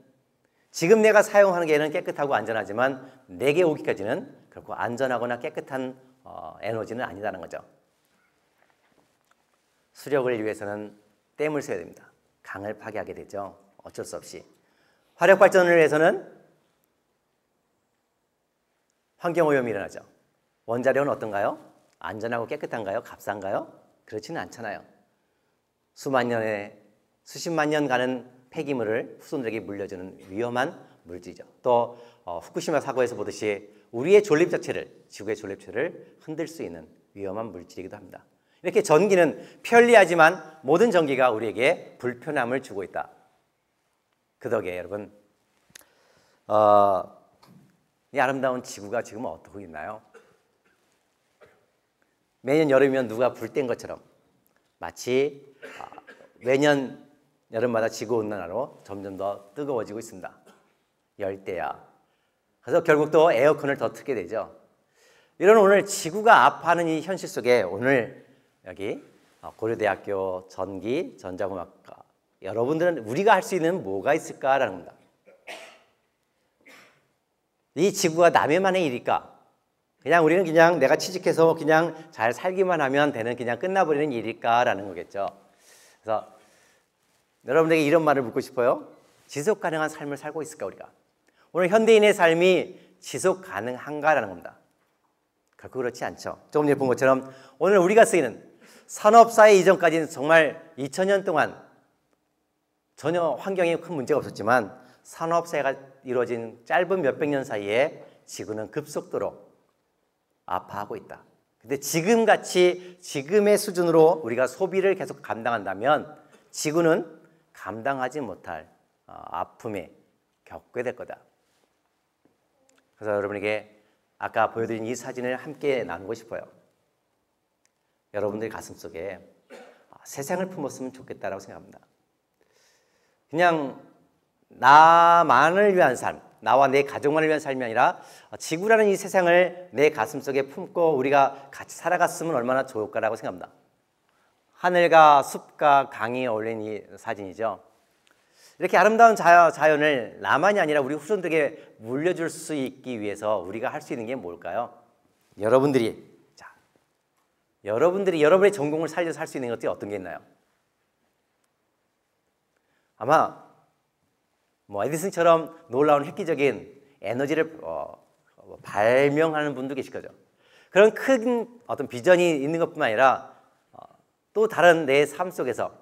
지금 내가 사용하는 게는 깨끗하고 안전하지만 내게 오기까지는 결코 안전하거나 깨끗한 에너지는 아니라는 거죠. 수력을 위해서는 댐을 써야 됩니다. 강을 파괴하게 되죠. 어쩔 수 없이. 화력발전을 위해서는 환경오염이 일어나죠. 원자력은 어떤가요? 안전하고 깨끗한가요? 값싼가요? 그렇지는 않잖아요. 수십만 년 가는 폐기물을 후손들에게 물려주는 위험한 물질이죠. 또 후쿠시마 사고에서 보듯이 우리의 존립 자체를, 지구의 존립체를 흔들 수 있는 위험한 물질이기도 합니다. 이렇게 전기는 편리하지만 모든 전기가 우리에게 불편함을 주고 있다. 그 덕에 여러분 이 아름다운 지구가 지금 어떻게 있나요? 매년 여름이면 누가 불 뗀 것처럼 마치 매년 여름마다 지구온난화로 점점 더 뜨거워지고 있습니다. 열대야. 그래서 결국 또 에어컨을 더 틀게 되죠. 이런 오늘 지구가 아파하는 이 현실 속에 오늘 여기 고려대학교 전기 전자공학과 여러분들은 우리가 할 수 있는 뭐가 있을까라는 겁니다. 이 지구가 남의만의 일일까? 그냥 우리는 그냥 내가 취직해서 그냥 잘 살기만 하면 되는 그냥 끝나버리는 일일까라는 거겠죠. 그래서 여러분에게 이런 말을 묻고 싶어요. 지속 가능한 삶을 살고 있을까 우리가? 오늘 현대인의 삶이 지속 가능한가라는 겁니다. 결코 그렇지 않죠. 조금 전에 본 것처럼 오늘 우리가 쓰이는 산업사회 이전까지는 정말 2000년 동안 전혀 환경에 큰 문제가 없었지만 산업사회가 이루어진 짧은 몇백 년 사이에 지구는 급속도로 아파하고 있다. 근데 지금같이 지금의 수준으로 우리가 소비를 계속 감당한다면 지구는 감당하지 못할 아픔에 겪게 될 거다. 그래서 여러분에게 아까 보여드린 이 사진을 함께 나누고 싶어요. 여러분들 가슴속에 세상을 품었으면 좋겠다라고 생각합니다. 그냥 나만을 위한 삶, 나와 내 가족만을 위한 삶이 아니라 지구라는 이 세상을 내 가슴속에 품고 우리가 같이 살아갔으면 얼마나 좋을까라고 생각합니다. 하늘과 숲과 강이 어울린 이 사진이죠. 이렇게 아름다운 자연을 나만이 아니라 우리 후손들에게 물려줄 수 있기 위해서 우리가 할 수 있는 게 뭘까요? 여러분들이 여러분의 전공을 살려서 할 수 있는 것들이 어떤 게 있나요? 아마 에디슨처럼 놀라운 획기적인 에너지를 발명하는 분도 계실 거죠. 그런 큰 어떤 비전이 있는 것뿐만 아니라 또 다른 내 삶 속에서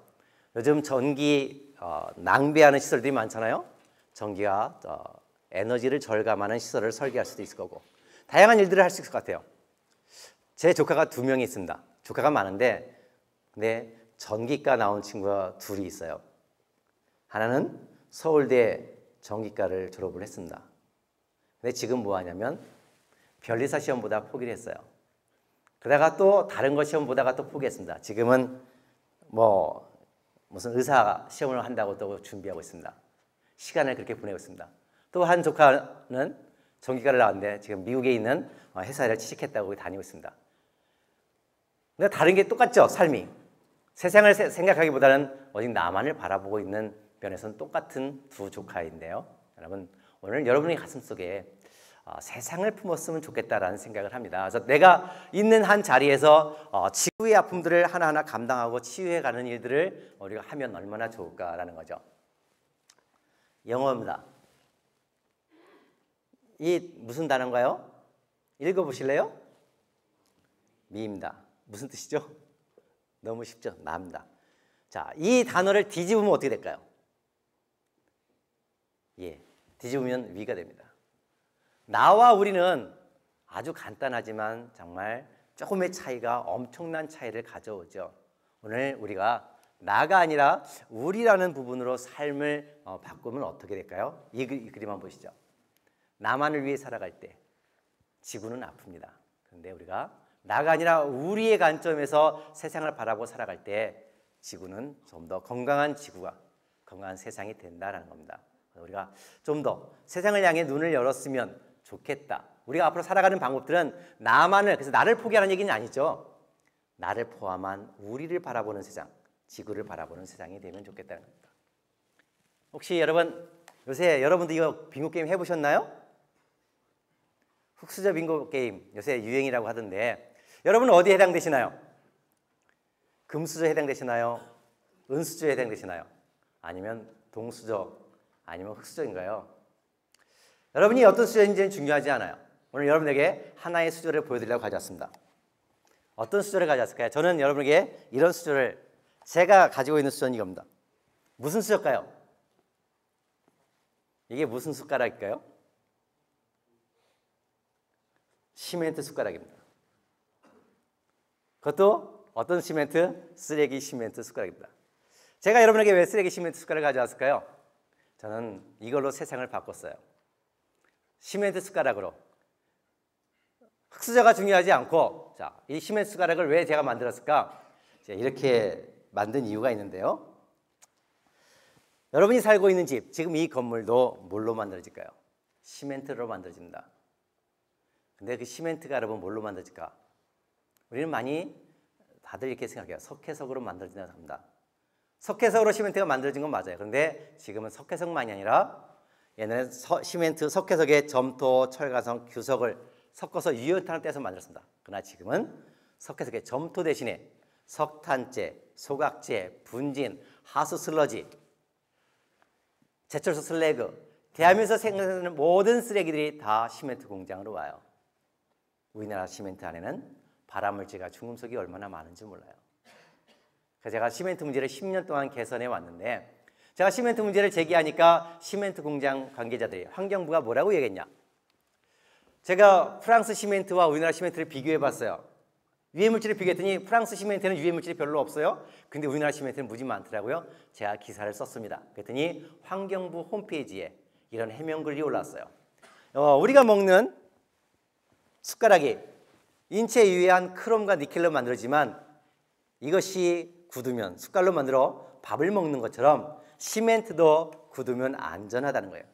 요즘 전기 낭비하는 시설들이 많잖아요. 전기와 에너지를 절감하는 시설을 설계할 수도 있을 거고 다양한 일들을 할 수 있을 것 같아요. 제 조카가 2명이 있습니다. 조카가 많은데 근데 전기과 나온 친구가 2이 있어요. 하나는 서울대 전기과를 졸업을 했습니다. 근데 지금 뭐 하냐면 변리사 시험 보다 포기를 했어요. 그러다가 또 다른 거 시험 보다가 또 포기했습니다. 지금은 무슨 의사 시험을 한다고 또 준비하고 있습니다. 시간을 그렇게 보내고 있습니다. 또 한 조카는 전기과를 나왔는데 지금 미국에 있는 회사를 취직했다고 다니고 있습니다. 근데 다른 게 똑같죠, 삶이. 세상을 생각하기보다는 오직 나만을 바라보고 있는 면에서는 똑같은 2 조카인데요. 여러분, 오늘 여러분의 가슴속에 세상을 품었으면 좋겠다라는 생각을 합니다. 그래서 내가 있는 한 자리에서 지구의 아픔들을 하나하나 감당하고 치유해가는 일들을 우리가 하면 얼마나 좋을까라는 거죠. 영어입니다. 이 무슨 단어인가요? 읽어보실래요? 미입니다. 무슨 뜻이죠? 너무 쉽죠? 나입니다. 자, 이 단어를 뒤집으면 어떻게 될까요? 뒤집으면 위가 됩니다. 나와 우리는 아주 간단하지만 정말 조금의 차이가 엄청난 차이를 가져오죠. 오늘 우리가 나가 아니라 우리라는 부분으로 삶을 바꾸면 어떻게 될까요? 이 그림 한번 보시죠. 나만을 위해 살아갈 때 지구는 아픕니다. 그런데 우리가 나가 아니라 우리의 관점에서 세상을 바라보고 살아갈 때 지구는 좀 더 건강한 지구가 건강한 세상이 된다는 겁니다. 우리가 좀 더 세상을 향해 눈을 열었으면 좋겠다. 우리가 앞으로 살아가는 방법들은 그래서 나를 포기하는 얘기는 아니죠. 나를 포함한 우리를 바라보는 세상, 지구를 바라보는 세상이 되면 좋겠다는 겁니다. 혹시 여러분 요새 여러분들 이거 빙고 게임 해보셨나요? 흑수저 빙고 게임 요새 유행이라고 하던데 여러분은 어디에 해당되시나요? 금수저에 해당되시나요? 은수저에 해당되시나요? 아니면 동수저 아니면 흑수저인가요? 여러분이 어떤 수저인지는 중요하지 않아요. 오늘 여러분에게 하나의 수저를 보여드리려고 가져왔습니다. 어떤 수저를 가져왔을까요? 저는 여러분에게 이런 수저를 제가 가지고 있는 수저는 이겁니다. 무슨 수저일까요? 이게 무슨 숟가락일까요? 시멘트 숟가락입니다. 그것도 어떤 시멘트? 쓰레기 시멘트 숟가락입니다. 제가 여러분에게 왜 쓰레기 시멘트 숟가락을 가져왔을까요? 저는 이걸로 세상을 바꿨어요. 시멘트 숟가락으로. 흙수저가 중요하지 않고, 자, 이 시멘트 숟가락을 왜 제가 만들었을까? 이렇게 만든 이유가 있는데요. 여러분이 살고 있는 집, 지금 이 건물도 뭘로 만들어질까요? 시멘트로 만들어집니다. 근데 그 시멘트가 여러분 뭘로 만들어질까? 우리는 많이 다들 이렇게 생각해요. 석회석으로 만들어진다고 합니다. 석회석으로 시멘트가 만들어진 건 맞아요. 그런데 지금은 석회석만이 아니라 옛날에 시멘트, 석회석에 점토, 철가성, 규석을 섞어서 유연탄을 떼서 만들었습니다. 그러나 지금은 석회석에 점토 대신에 석탄재, 소각재, 분진, 하수 슬러지, 제철소 슬래그, 대하면서 생산되는 모든 쓰레기들이 다 시멘트 공장으로 와요. 우리나라 시멘트 안에는 발암물질과 중금속이 얼마나 많은지 몰라요. 그래서 제가 시멘트 문제를 10년 동안 개선해 왔는데, 제가 시멘트 문제를 제기하니까 시멘트 공장 관계자들이, 환경부가 뭐라고 얘기했냐? 제가 프랑스 시멘트와 우리나라 시멘트를 비교해 봤어요. 유해물질을 비교했더니 프랑스 시멘트는 유해물질이 별로 없어요. 근데 우리나라 시멘트는 무지 많더라고요. 제가 기사를 썼습니다. 그랬더니 환경부 홈페이지에 이런 해명글이 올라왔어요. 우리가 먹는 숟가락이 인체에 유해한 크롬과 니켈로 만들어지만 이것이 굳으면 숟갈로 만들어 밥을 먹는 것처럼 시멘트도 굳으면 안전하다는 거예요.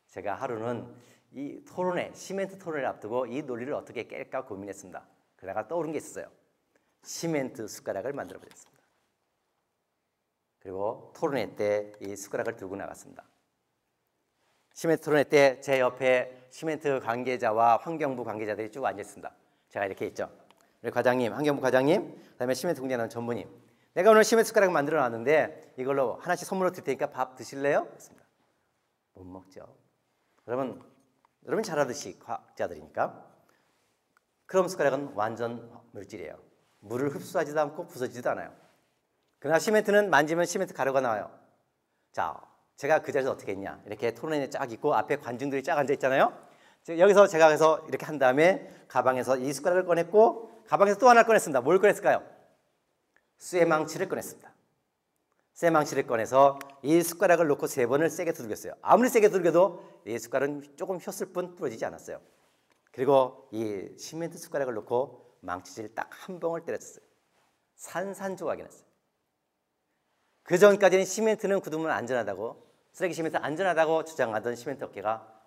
제가 하루는 이 토론회, 시멘트 토론회를 앞두고 이 논리를 어떻게 깰까 고민했습니다. 그러다가 떠오른 게 있었어요. 시멘트 숟가락을 만들어 보겠습니다. 그리고 토론회 때 이 숟가락을 들고 나갔습니다. 시멘트 토론회 때 제 옆에 시멘트 관계자와 환경부 관계자들이 쭉 앉아있습니다. 제가 이렇게 있죠. 우리 과장님, 환경부 과장님, 그다음에 시멘트 공장하는 전무님. 내가 오늘 시멘트 숟가락을 만들어 놨는데 이걸로 하나씩 선물로 드릴 테니까 밥 드실래요? 그랬습니다. 못 먹죠. 그러면 여러분 잘 알듯이 과학자들이니까 크롬 숟가락은 완전 물질이에요. 물을 흡수하지도 않고 부서지지도 않아요. 그러나 시멘트는 만지면 시멘트 가루가 나와요. 자, 제가 그 자리에서 어떻게 했냐. 이렇게 토론회에 쫙 있고 앞에 관중들이 쫙 앉아 있잖아요. 여기서 제가 해서 이렇게 한 다음에 가방에서 이 숟가락을 꺼냈고 가방에서 또 하나를 꺼냈습니다. 뭘 꺼냈을까요? 쇠망치를 꺼냈습니다. 쇠망치를 꺼내서 이 숟가락을 놓고 3번을 세게 두들겼어요. 아무리 세게 두들겨도 이 숟가락은 조금 휘었을 뿐 부러지지 않았어요. 그리고 이 시멘트 숟가락을 놓고 망치질 딱 한 봉을 때렸어요. 산산조각이 났어요. 그 전까지는 시멘트는 굳으면 안전하다고, 쓰레기 시멘트 안전하다고 주장하던 시멘트 업계가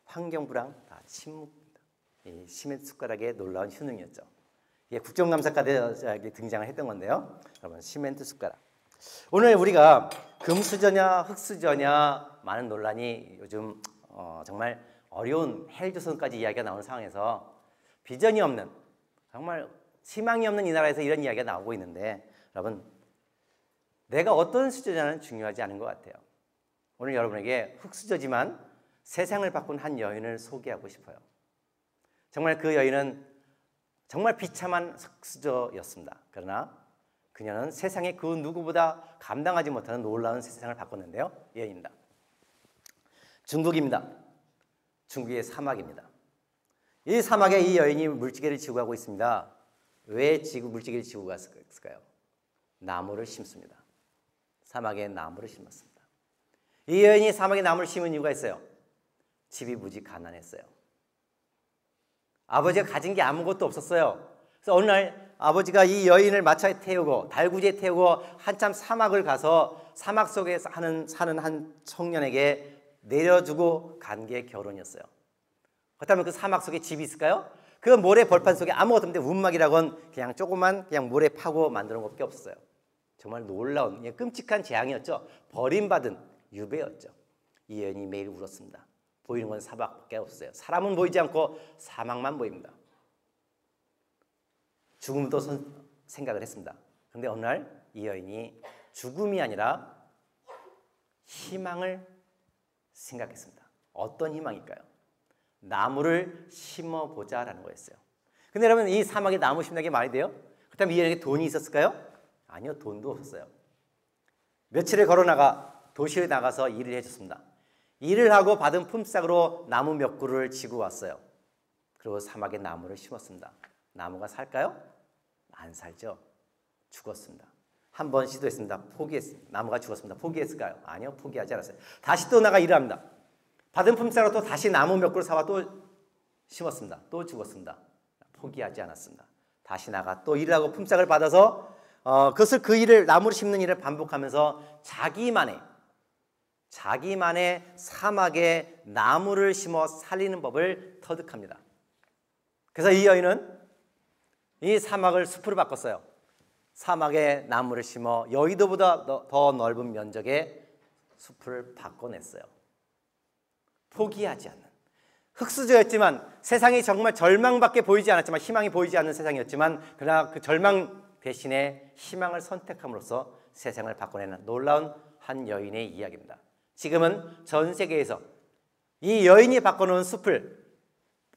환경부랑 다 침묵입니다. 이 시멘트 숟가락의 놀라운 효능이었죠. 이게 국정감사까지 등장을 했던 건데요. 여러분, 시멘트 숟가락. 오늘 우리가 금수저냐 흙수저냐 많은 논란이 요즘 정말 어려운 헬조선까지 이야기가 나오는 상황에서 비전이 없는, 정말 희망이 없는 이 나라에서 이런 이야기가 나오고 있는데, 여러분, 내가 어떤 수저냐는 중요하지 않은 것 같아요. 오늘 여러분에게 흙수저지만 세상을 바꾼 한 여인을 소개하고 싶어요. 정말 그 여인은 정말 비참한 흙수저였습니다. 그러나 그녀는 세상의 그 누구보다 감당하지 못하는 놀라운 세상을 바꿨는데요. 이 여인입니다. 중국입니다. 중국의 사막입니다. 이 사막에 이 여인이 물지개를 지고 가고 있습니다. 왜 물지개를 지고 갔을까요? 나무를 심습니다. 사막에 나무를 심었습니다. 이 여인이 사막에 나무를 심은 이유가 있어요. 집이 무지 가난했어요. 아버지가 가진 게 아무것도 없었어요. 그래서 어느 날 아버지가 이 여인을 마차에 태우고 달구지에 태우고 한참 사막을 가서 사막 속에 사는 한 청년에게 내려주고 간 게 결혼이었어요. 그렇다면 그 사막 속에 집이 있을까요? 그 모래 벌판 속에 아무것도 없는데 운막이라고는 그냥 조그만 그냥 모래 파고 만드는 것밖에 없었어요. 정말 놀라운 끔찍한 재앙이었죠. 버림받은 유배였죠. 이 여인이 매일 울었습니다. 보이는 건 사막밖에 없어요. 사람은 보이지 않고 사막만 보입니다. 죽음도 생각을 했습니다. 그런데 어느 날 이 여인이 죽음이 아니라 희망을 생각했습니다. 어떤 희망일까요? 나무를 심어보자라는 거였어요. 근데 여러분, 이 사막에 나무 심는 게 말이 돼요? 그렇다면 이 여인에게 돈이 있었을까요? 아니요, 돈도 없었어요. 며칠을 걸어나가 도시에 나가서 일을 해줬습니다. 일을 하고 받은 품삯으로 나무 몇 그루를 지고 왔어요. 그리고 사막에 나무를 심었습니다. 나무가 살까요? 안 살죠. 죽었습니다. 한 번 시도했습니다. 포기했습니다. 나무가 죽었습니다. 포기했을까요? 아니요, 포기하지 않았어요. 다시 또 나가 일을 합니다. 받은 품삯으로 또 다시 나무 몇 그루 사와 또 심었습니다. 또 죽었습니다. 포기하지 않았습니다. 다시 나가 또 일을 하고 품삯을 받아서 그것을 그 일을 나무를 심는 일을 반복하면서 자기만의 사막에 나무를 심어 살리는 법을 터득합니다. 그래서 이 여인은 이 사막을 숲으로 바꿨어요. 사막에 나무를 심어 여의도보다 더 넓은 면적의 숲을 바꿔냈어요. 포기하지 않는, 흙수저였지만 세상이 정말 절망밖에 보이지 않았지만, 희망이 보이지 않는 세상이었지만, 그러나 그 절망 대신에 희망을 선택함으로써 세상을 바꿔내는 놀라운 한 여인의 이야기입니다. 지금은 전 세계에서 이 여인이 바꿔놓은 숲을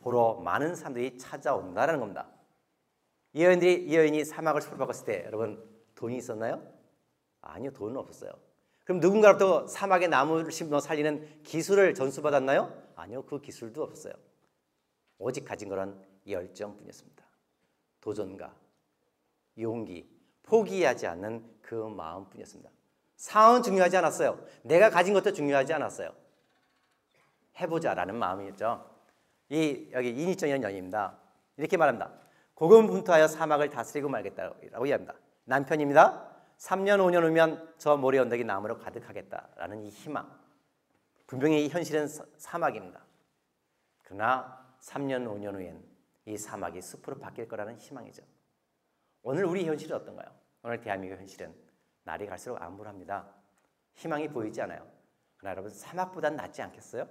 보러 많은 사람들이 찾아온다는 겁니다. 이 여인이 사막을 숲으로 바꿨을 때 여러분 돈이 있었나요? 아니요, 돈은 없었어요. 그럼 누군가로부터 사막에 나무를 심어 살리는 기술을 전수받았나요? 아니요, 그 기술도 없었어요. 오직 가진 것은 열정뿐이었습니다. 도전과 용기, 포기하지 않는 그 마음뿐이었습니다. 상황은 중요하지 않았어요. 내가 가진 것도 중요하지 않았어요. 해보자라는 마음이었죠. 여기 이니천이라는 연인입니다. 이렇게 말합니다. 고군분투하여 사막을 다스리고 말겠다라고 이야기합니다. 남편입니다. 3년 5년 후면 저 모래 언덕이 나무로 가득하겠다라는 이 희망. 분명히 이 현실은 사막입니다. 그러나 3년 5년 후엔 이 사막이 숲으로 바뀔 거라는 희망이죠. 오늘 우리 현실은 어떤가요? 오늘 대한민국 현실은 날이 갈수록 암울합니다. 희망이 보이지 않아요. 그러나 여러분, 사막보단 낫지 않겠어요?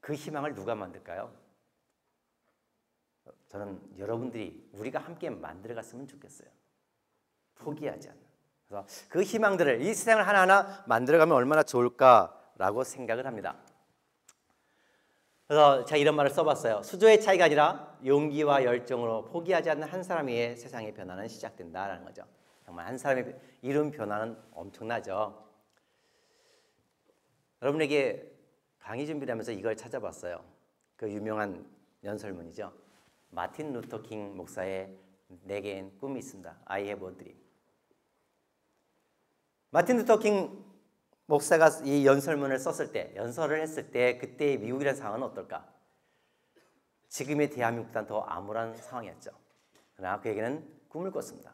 그 희망을 누가 만들까요? 저는 여러분들이, 우리가 함께 만들어갔으면 좋겠어요. 포기하지 않는. 그래서 그 희망들을, 이 세상을 하나하나 만들어가면 얼마나 좋을까라고 생각을 합니다. 그래서 제가 이런 말을 써봤어요. 수조의 차이가 아니라 용기와 열정으로 포기하지 않는 한 사람의 세상의 변화는 시작된다라는 거죠. 정말 한 사람의 이룬 변화는 엄청나죠. 여러분에게 강의 준비를 하면서 이걸 찾아봤어요. 그 유명한 연설문이죠. 마틴 루터 킹 목사의 내게엔 꿈이 있습니다. I have a dream. 마틴 루터 킹 목사가 이 연설문을 썼을 때, 연설을 했을 때 그때의 미국이라는 상황은 어떨까? 지금의 대한민국보다는 더 암울한 상황이었죠. 그러나 그에게는 꿈을 꿨습니다.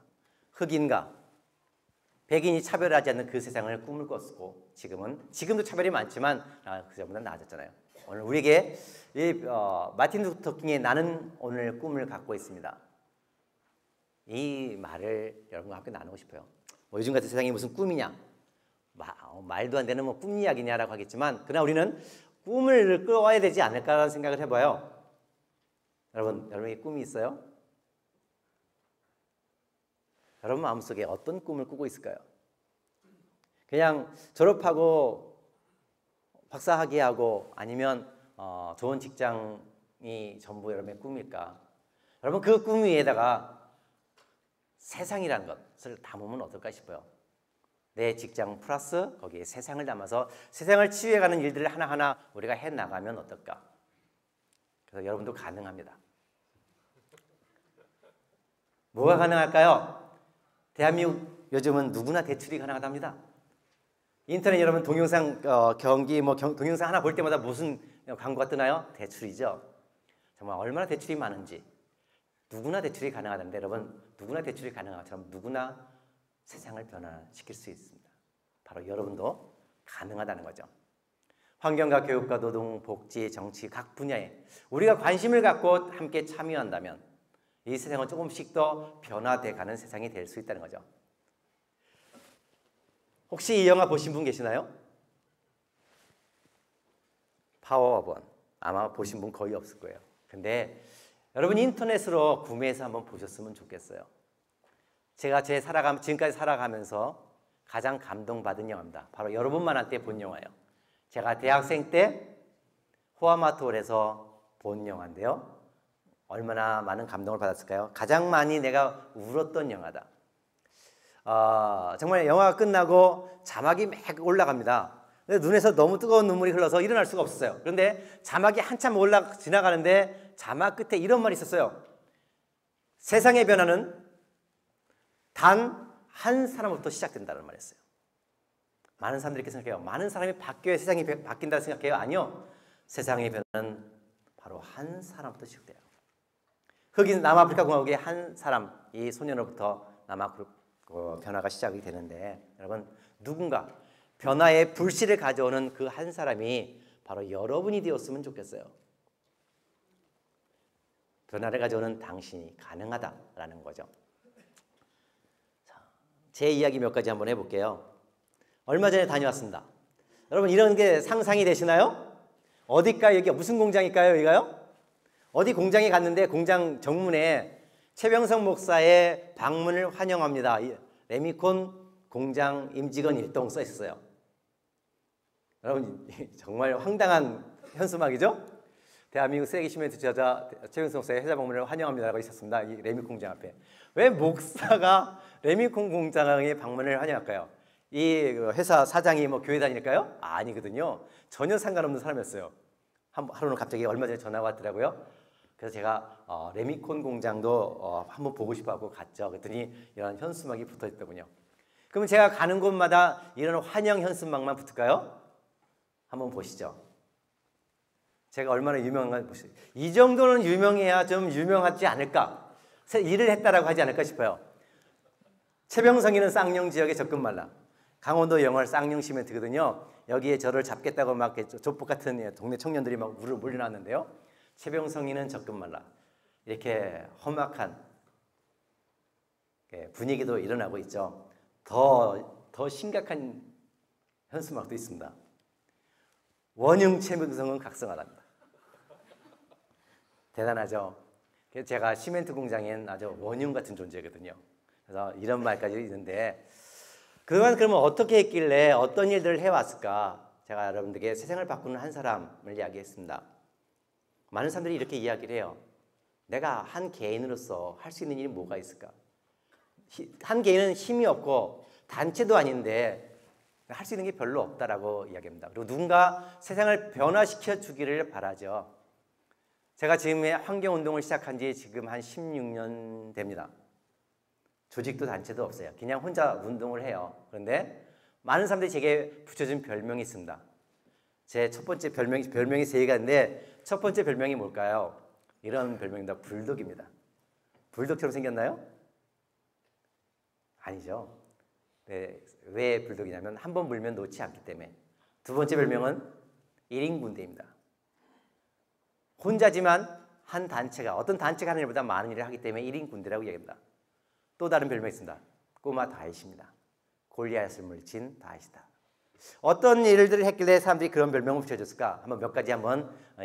흑인과 백인이 차별하지 않는 그 세상을 꿈을 꿨고, 지금도 차별이 많지만 그전보다 나아졌잖아요. 오늘 우리에게 마틴 루터 킹의 나는 오늘 꿈을 갖고 있습니다. 이 말을 여러분과 함께 나누고 싶어요. 요즘 같은 세상이 무슨 꿈이냐? 말도 안 되는 꿈 이야기냐라고 하겠지만, 그러나 우리는 꿈을 꿔야 되지 않을까라는 생각을 해봐요. 여러분에게 꿈이 있어요? 여러분 마음속에 어떤 꿈을 꾸고 있을까요? 그냥 졸업하고 박사학위하고 아니면 좋은 직장이 전부 여러분의 꿈일까? 여러분, 그 꿈 위에다가 세상이라는 것을 담으면 어떨까 싶어요. 내 직장 플러스 거기에 세상을 담아서 세상을 치유해가는 일들을 하나하나 우리가 해나가면 어떨까? 그래서 여러분도 가능합니다. 뭐가 가능할까요? 대한민국 요즘은 누구나 대출이 가능하답니다. 인터넷 여러분 동영상 경기 동영상 하나 볼 때마다 무슨 광고가 뜨나요? 대출이죠. 정말 얼마나 대출이 많은지. 누구나 대출이 가능하다는데, 여러분, 누구나 대출이 가능한 것처럼 누구나 세상을 변화시킬 수 있습니다. 바로 여러분도 가능하다는 거죠. 환경과 교육과 노동, 복지, 정치 각 분야에 우리가 관심을 갖고 함께 참여한다면 이 세상은 조금씩 더 변화돼 가는 세상이 될 수 있다는 거죠. 혹시 이 영화 보신 분 계시나요? 파워 오브 원. 아마 보신 분 거의 없을 거예요. 근데 여러분 인터넷으로 구매해서 한번 보셨으면 좋겠어요. 제가 지금까지 살아가면서 가장 감동받은 영화입니다. 바로 여러분만한테 본 영화예요. 제가 대학생 때 호아마트홀에서 본 영화인데요. 얼마나 많은 감동을 받았을까요? 가장 많이 내가 울었던 영화다. 정말 영화가 끝나고 자막이 막 올라갑니다. 근데 눈에서 너무 뜨거운 눈물이 흘러서 일어날 수가 없었어요. 그런데 자막이 한참 지나가는데 자막 끝에 이런 말이 있었어요. 세상의 변화는 단 한 사람부터 시작된다는 말이었어요. 많은 사람들이 이렇게 생각해요. 많은 사람이 바뀌어야 세상이 바뀐다고 생각해요. 아니요. 세상의 변화는 바로 한 사람부터 시작돼요. 흑인 남아프리카 공화국의 한 사람, 이 소년으로부터 변화가 시작이 되는데, 여러분, 누군가 변화의 불씨를 가져오는 그 한 사람이 바로 여러분이 되었으면 좋겠어요. 변화를 가져오는 당신이 가능하다라는 거죠. 자, 제 이야기 몇 가지 한번 해볼게요. 얼마 전에 다녀왔습니다. 여러분, 이런 게 상상이 되시나요? 어디일까요? 여기가 무슨 공장일까요? 여기가요? 어디 공장에 갔는데 공장 정문에 최병성 목사의 방문을 환영합니다. 레미콘 공장 임직원 일동 써 있었어요. 여러분, 정말 황당한 현수막이죠? 대한민국 쓰레기 시멘트 저자 최병성 목사의 회사 방문을 환영합니다라고 있었습니다. 이 레미콘 공장 앞에. 왜 목사가 레미콘 공장의 방문을 환영할까요? 이 회사 사장이 뭐 교회 다닐까요? 아니거든요. 전혀 상관없는 사람이었어요. 하루는 갑자기 얼마 전에 전화가 왔더라고요. 그래서 제가 레미콘 공장도 한번 보고 싶어하고 갔죠. 그랬더니 이런 현수막이 붙어있더군요. 그러면 제가 가는 곳마다 이런 환영 현수막만 붙을까요? 한번 보시죠. 제가 얼마나 유명한가 보시죠. 이 정도는 유명해야 좀 유명하지 않을까? 일을 했다라고 하지 않을까 싶어요. 최병성이는 쌍용 지역에 접근 말라. 강원도 영월 쌍용 시멘트거든요. 여기에 저를 잡겠다고 막 조폭 같은 동네 청년들이 막 몰려났는데요. 최병성이는 접근 말라. 이렇게 험악한 분위기도 일어나고 있죠. 더 심각한 현수막도 있습니다. 원흉 최병성은 각성하답니다. 대단하죠. 그래서 제가 시멘트 공장엔 아주 원흉 같은 존재거든요. 그래서 이런 말까지 있는데, 그동안 그러면 어떻게 했길래 어떤 일들을 해왔을까? 제가 여러분들에게 세상을 바꾸는 한 사람을 이야기했습니다. 많은 사람들이 이렇게 이야기를 해요. 내가 한 개인으로서 할 수 있는 일이 뭐가 있을까? 한 개인은 힘이 없고 단체도 아닌데 할 수 있는 게 별로 없다라고 이야기합니다. 그리고 누군가 세상을 변화시켜 주기를 바라죠. 제가 지금 환경운동을 시작한 지 지금 한 16년 됩니다. 조직도 단체도 없어요. 그냥 혼자 운동을 해요. 그런데 많은 사람들이 제게 붙여준 별명이 있습니다. 제 첫 번째 별명이 3개가 있는데, 첫 번째 별명이 뭘까요? 이런 별명입니다. 불독입니다. 불독처럼 생겼나요? 아니죠. 왜 불독이냐면 한 번 물면 놓지 않기 때문에. 두 번째 별명은 1인 군대입니다. 혼자지만 한 단체가, 어떤 단체가 하는 일보다 많은 일을 하기 때문에 1인 군대라고 이야기합니다. 또 다른 별명이 있습니다. 꼬마 다윗입니다. 골리앗을 물친 다윗이다. 어떤 일들을 했길래 사람들이 그런 별명을 붙여줬을까? 몇 가지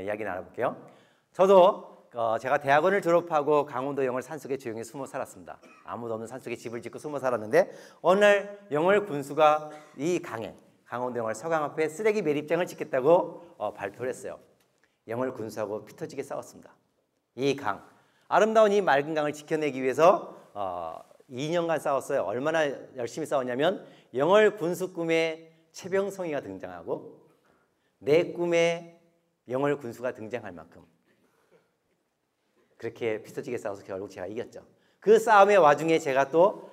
이야기 나눠볼게요. 저도 제가 대학원을 졸업하고 강원도 영월 산속에 조용히 숨어 살았습니다. 아무도 없는 산속에 집을 짓고 숨어 살았는데, 어느 날 영월 군수가 이 강원도 영월 서강 앞에 쓰레기 매립장을 짓겠다고 발표를 했어요. 영월 군수하고 피 터지게 싸웠습니다. 이 아름다운 이 맑은 강을 지켜내기 위해서 2년간 싸웠어요. 얼마나 열심히 싸웠냐면, 영월 군수 꿈에 최병성이가 등장하고 내 꿈에 영월 군수가 등장할 만큼 그렇게 피 터지게 싸워서 결국 제가 이겼죠. 그 싸움의 와중에 제가 또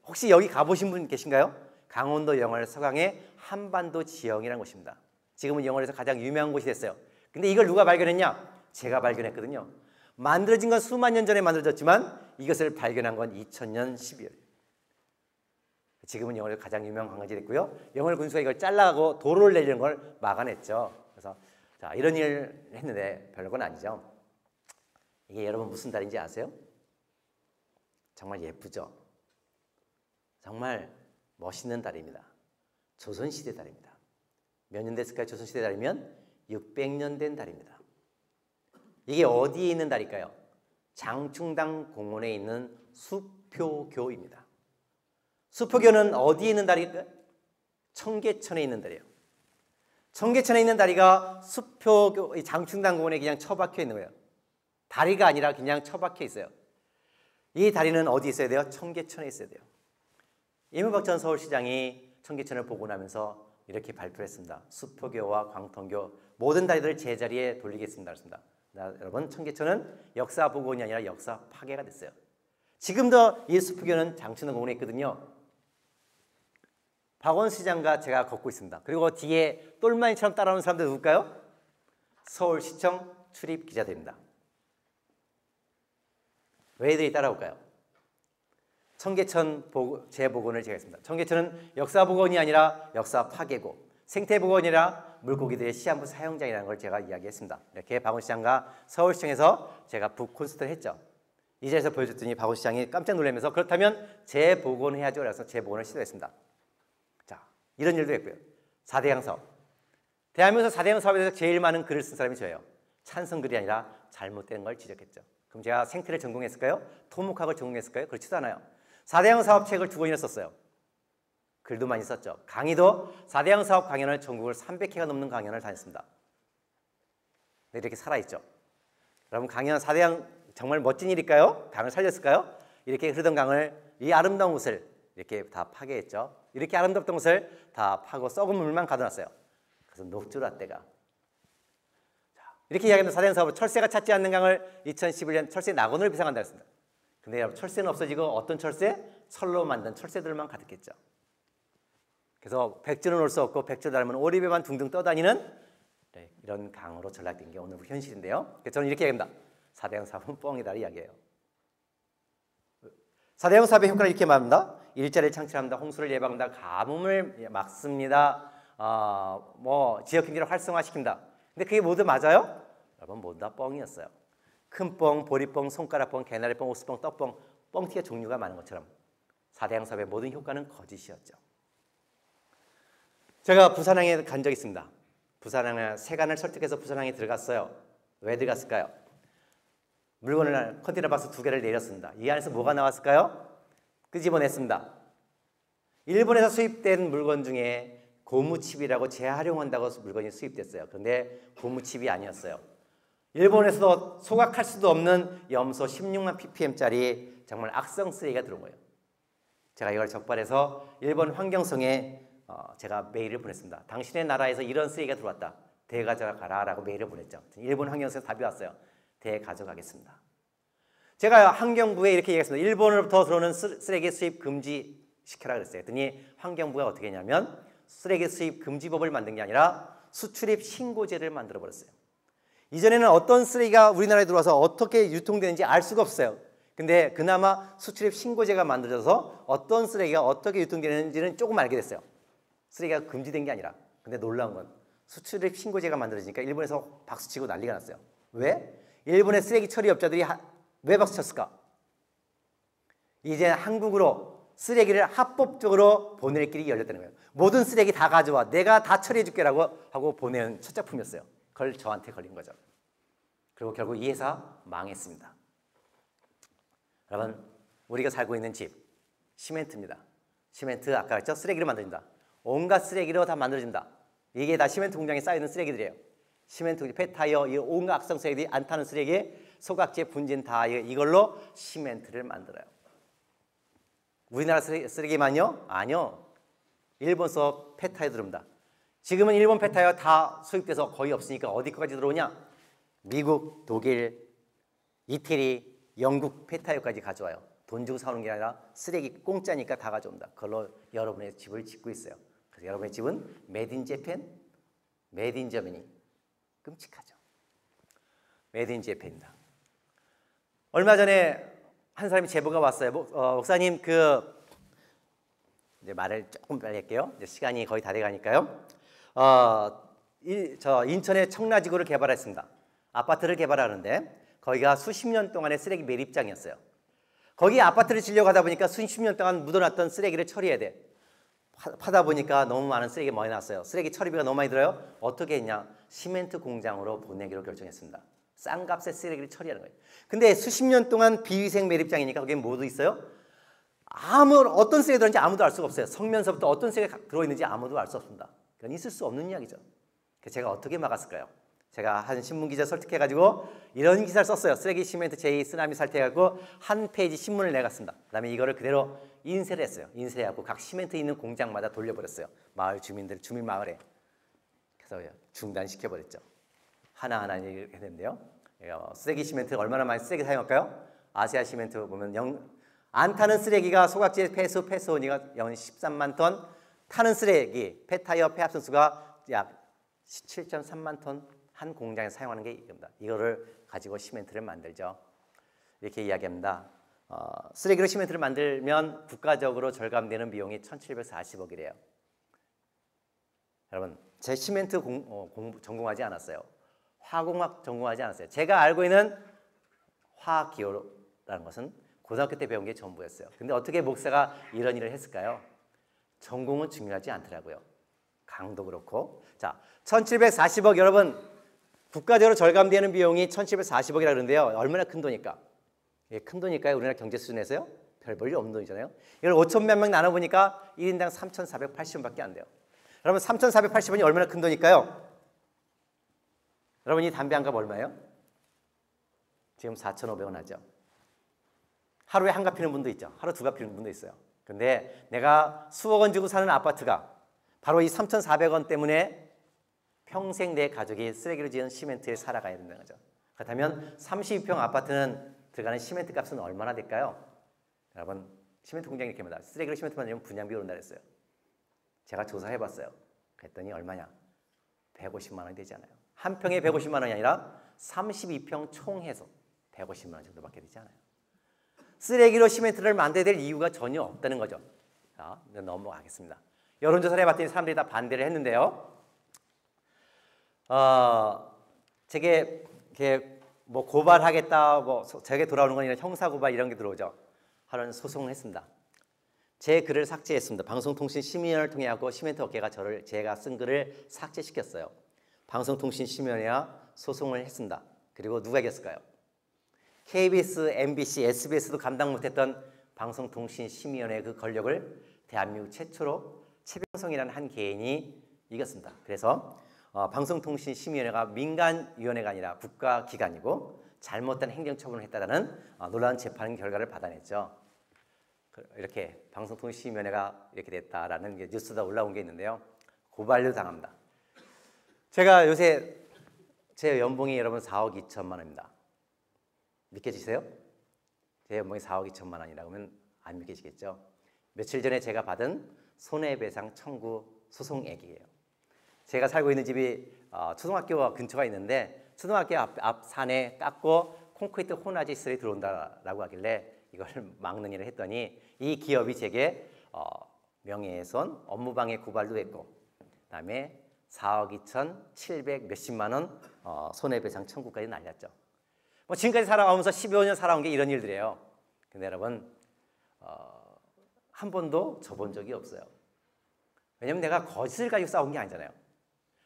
혹시 여기 가보신 분 계신가요? 강원도 영월 서강의 한반도 지형이라는 곳입니다. 지금은 영월에서 가장 유명한 곳이 됐어요. 근데 이걸 누가 발견했냐? 제가 발견했거든요. 만들어진 건 수만 년 전에 만들어졌지만 이것을 발견한 건 2000년 12월. 지금은 영월에서 가장 유명한 관광지 됐고요. 영월 군수가 이걸 잘라고 도로를 내리는 걸 막아냈죠. 그래서 자, 이런 일을 했는데 별건 아니죠. 이게 여러분 무슨 달인지 아세요? 정말 예쁘죠? 정말 멋있는 달입니다. 조선시대 달입니다. 몇 년 됐을까요? 조선시대 달이면 600년 된 달입니다. 이게 어디에 있는 달일까요? 장충당 공원에 있는 수표교입니다. 수표교는 어디에 있는 다리일까요? 청계천에 있는 다리예요. 청계천에 있는 다리가 수표교 장충당 공원에 그냥 처박혀 있는 거예요. 다리가 아니라 그냥 처박혀 있어요. 이 다리는 어디 있어야 돼요? 청계천에 있어야 돼요. 이명박 전 서울시장이 청계천을 보고 나면서 이렇게 발표를 했습니다. 수표교와 광통교 모든 다리들을 제자리에 돌리겠습니다. 여러분, 청계천은 역사 복원이 아니라 역사 파괴가 됐어요. 지금도 예수부교는 장춘호공원에 있거든요. 박원순 시장과 제가 걷고 있습니다. 그리고 뒤에 똘마니처럼 따라오는 사람들 누굴까요? 서울시청 출입 기자들입니다. 왜 애들이 따라올까요? 청계천 재복원을 제가 했습니다. 청계천은 역사복원이 아니라 역사 파괴고 생태복원이라 물고기들의 시한부 사용장이라는 걸 제가 이야기했습니다. 이렇게 박원순 시장과 서울시청에서 제가 북 콘서트를 했죠. 이 자리에서 보여줬더니 박원순 시장이 깜짝 놀라면서 그렇다면 재복원해야죠. 그래서 재복원을 시도했습니다. 자, 이런 일도 했고요. 4대강 사업. 대한민국에서 4대강 사업에 대해서 제일 많은 글을 쓴 사람이 저예요. 찬성글이 아니라 잘못된 걸 지적했죠. 그럼 제가 생태를 전공했을까요? 토목학을 전공했을까요? 그렇지도 않아요. 4대강 사업 책을 2권이나 썼어요. 글도 많이 썼죠. 강의도 4대강 사업 강연을 전국을 300회가 넘는 강연을 다녔습니다. 네, 이렇게 살아있죠. 여러분 강연 4대강 정말 멋진 일일까요? 강을 살렸을까요? 이렇게 흐르던 강을 이 아름다운 곳을 이렇게 다 파괴했죠. 이렇게 아름답던 곳을 다 파고 썩은 물만 가둬놨어요. 그래서 녹조라떼가 이렇게 이야기하는 4대강 사업은 철새가 찾지 않는 강을 2011년 철새 낙원을 비상한다 했습니다. 근데 여러분 철새는 없어지고 어떤 철새? 철로 만든 철새들만 가득했죠. 그래서 백조는 올 수 없고 백조 닮은 오리배만 둥둥 떠다니는 네, 이런 강으로 전락된 게 오늘 현실인데요. 저는 이렇게 얘기합니다. 4대강 사업은 뻥이다 이야기예요. 4대강 사업의 효과를 이렇게 말합니다. 일자리를 창출합니다. 홍수를 예방한다. 가뭄을 막습니다. 지역 경제를 활성화시킨다. 근데 그게 모두 맞아요? 여러분 모두 다 뻥이었어요. 큰 뻥, 보리뻥, 손가락뻥, 개나리뻥, 옥수뻥, 떡뻥, 뻥튀기가 종류가 많은 것처럼 4대강 사업의 모든 효과는 거짓이었죠. 제가 부산항에 간 적이 있습니다. 부산항에 세관을 설득해서 부산항에 들어갔어요. 왜 들어갔을까요? 물건을 컨테이너 박스 2개를 내렸습니다. 이 안에서 뭐가 나왔을까요? 끄집어냈습니다. 일본에서 수입된 물건 중에 고무칩이라고 재활용한다고 물건이 수입됐어요. 그런데 고무칩이 아니었어요. 일본에서도 소각할 수도 없는 염소 16만 ppm짜리 정말 악성 쓰레기가 들어온 거예요. 제가 이걸 적발해서 일본 환경성에 제가 메일을 보냈습니다. 당신의 나라에서 이런 쓰레기가 들어왔다. 대가져가라 라고 메일을 보냈죠. 일본 환경성에서 답이 왔어요. 대가져가겠습니다. 제가 환경부에 이렇게 얘기했습니다. 일본으로부터 들어오는 쓰레기 수입 금지시켜라 그랬어요. 그랬더니 환경부가 어떻게 했냐면 쓰레기 수입 금지법을 만든 게 아니라 수출입 신고제를 만들어버렸어요. 이전에는 어떤 쓰레기가 우리나라에 들어와서 어떻게 유통되는지 알 수가 없어요. 근데 그나마 수출입 신고제가 만들어져서 어떤 쓰레기가 어떻게 유통되는지는 조금 알게 됐어요. 쓰레기가 금지된 게 아니라. 근데 놀라운 건 수출입 신고제가 만들어지니까 일본에서 박수치고 난리가 났어요. 왜? 일본의 쓰레기 처리 업자들이 왜 박수쳤을까? 이제 한국으로 쓰레기를 합법적으로 보낼 길이 열렸다는 거예요. 모든 쓰레기 다 가져와. 내가 다 처리해 줄게라고 하고 보낸 첫 작품이었어요. 그걸 저한테 걸린 거죠. 그리고 결국 이 회사 망했습니다. 여러분, 우리가 살고 있는 집, 시멘트입니다. 시멘트 아까 했죠? 쓰레기를 만든다. 온갖 쓰레기로 다 만들어진다. 이게 다 시멘트 공장에 쌓여있는 쓰레기들이에요. 시멘트, 폐타이어, 이 온갖 악성 쓰레기들이 안 타는 쓰레기, 소각제, 분진 다 이걸로 시멘트를 만들어요. 우리나라 쓰레기만요? 아니요. 일본서 폐타이어 들어옵니다. 지금은 일본 폐타이어 다 수입돼서 거의 없으니까 어디 거까지 들어오냐? 미국, 독일, 이태리, 영국 폐타이어까지 가져와요. 돈 주고 사오는 게 아니라 쓰레기 공짜니까 다 가져온다. 그걸로 여러분의 집을 짓고 있어요. 그래서 여러분의 집은 메이드 인 재팬, 메이드 인 저머니. 끔찍하죠. 메이드 인 재팬입니다. 얼마 전에 한 사람이 제보가 왔어요. 목사님 이제 말을 조금 빨리 할게요. 이제 시간이 거의 다 돼가니까요. 저 인천에 청라지구를 개발했습니다. 아파트를 개발하는데 거기가 수십 년 동안의 쓰레기 매립장이었어요. 거기 아파트를 지려고 하다 보니까 수십 년 동안 묻어놨던 쓰레기를 처리해야 돼. 파다 보니까 너무 많은 쓰레기가 많이 났어요. 쓰레기 처리비가 너무 많이 들어요. 어떻게 했냐? 시멘트 공장으로 보내기로 결정했습니다. 싼 값에 쓰레기를 처리하는 거예요. 근데 수십 년 동안 비위생 매립장이니까 거기에 뭐도 있어요? 어떤 쓰레기 들어있는지 아무도 알 수가 없어요. 성면서부터 어떤 쓰레기가 들어있는지 아무도 알 수 없습니다. 그건 있을 수 없는 이야기죠. 그래서 제가 어떻게 막았을까요? 제가 한 신문기자 설득해가지고 이런 기사를 썼어요. 쓰레기 시멘트 제2 쓰나미 살태해갖고 한 페이지 신문을 내갔습니다. 그 다음에 이거를 그대로 인쇄를 했어요. 인쇄해갖고 각 시멘트 있는 공장마다 돌려버렸어요. 마을 주민들, 주민 마을에. 그래서 중단시켜버렸죠. 하나하나 이렇게 했는데요. 쓰레기 시멘트 얼마나 많이 쓰레기 사용할까요? 아시아 시멘트 보면 안 타는 쓰레기가 소각제 폐수 폐수원이가 연 13만 톤, 타는 쓰레기 폐타이어 폐합선수가 약 7.3만 톤 한 공장에서 사용하는 게 이겁니다. 이거를 가지고 시멘트를 만들죠. 이렇게 이야기합니다. 쓰레기로 시멘트를 만들면 국가적으로 절감되는 비용이 1,740억이래요. 여러분, 제 시멘트 전공하지 않았어요. 화공학 전공하지 않았어요. 제가 알고 있는 화학기호라는 것은 고등학교 때 배운 게 전부였어요. 근데 어떻게 목사가 이런 일을 했을까요? 전공은 중요하지 않더라고요. 강도 그렇고. 자, 1,740억 여러분, 국가적으로 절감되는 비용이 1,740억이라 그러는데요. 얼마나 큰 돈일까? 예, 큰 돈일까요? 우리나라 경제 수준에서요? 별 볼 일 없는 돈이잖아요. 이걸 5천만 명 나눠보니까 1인당 3,480원밖에 안 돼요. 여러분 3,480원이 얼마나 큰 돈일까요? 여러분 이 담배 한 갑 얼마예요? 지금 4,500원 하죠. 하루에 한 갑 피는 분도 있죠. 하루 두 갑 피는 분도 있어요. 근데 내가 수억 원 주고 사는 아파트가 바로 이 3,400원 때문에 평생 내 가족이 쓰레기로 지은 시멘트에 살아가야 된다는 거죠. 그렇다면 32평 아파트는 들어가는 시멘트 값은 얼마나 될까요? 여러분 시멘트 공장이 이렇게 합니다. 쓰레기로 시멘트 만들면 분양비 오른다 그랬어요. 제가 조사해봤어요. 그랬더니 얼마냐? 150만 원이 되잖아요. 한 평에 150만 원이 아니라 32평 총 해서 150만 원 정도밖에 되지 않아요. 쓰레기로 시멘트를 만들어야 될 이유가 전혀 없다는 거죠. 자, 넘어가겠습니다. 여론조사를 해봤더니 사람들이 다 반대를 했는데요. 제게 뭐 고발하겠다, 뭐 제게 돌아오는 건 아니라 형사고발 이런 게 들어오죠. 하는 소송을 했습니다. 제 글을 삭제했습니다. 방송통신심의위원회를 통해 하고 시멘트 업계가 제가 쓴 글을 삭제시켰어요. 방송통신심의위원회와 소송을 했습니다. 그리고 누가 이겼을까요? KBS, MBC, SBS도 감당 못했던 방송통신심의위원회의 그 권력을 대한민국 최초로 최병성이라는 한 개인이 이겼습니다. 그래서 방송통신심의위원회가 민간위원회가 아니라 국가기관이고 잘못된 행정처분을 했다는 놀라운 재판 결과를 받아냈죠. 이렇게 방송통신심의위원회가 이렇게 됐다라는 게 뉴스가 올라온 게 있는데요. 고발도 당합니다. 제가 요새 제 연봉이 여러분 4억 2천만 원입니다. 믿겨지세요? 제 연봉이 4억 2천만 원이라고 하면 안 믿겨지겠죠. 며칠 전에 제가 받은 손해배상 청구 소송액이에요. 제가 살고 있는 집이 초등학교 근처가 있는데 초등학교 앞 산에 깎고 콘크리트 혼화지 시설이 들어온다라고 하길래 이걸 막는 일을 했더니 이 기업이 제게 명예훼손, 업무방해 고발도 했고 그다음에 4억 2,700 몇십만 원 손해배상 청구까지 날렸죠. 뭐 지금까지 살아오면서 15년 살아온 게 이런 일들이에요. 근데 여러분 한 번도 져본 적이 없어요. 왜냐면 내가 거짓을 가지고 싸운 게 아니잖아요.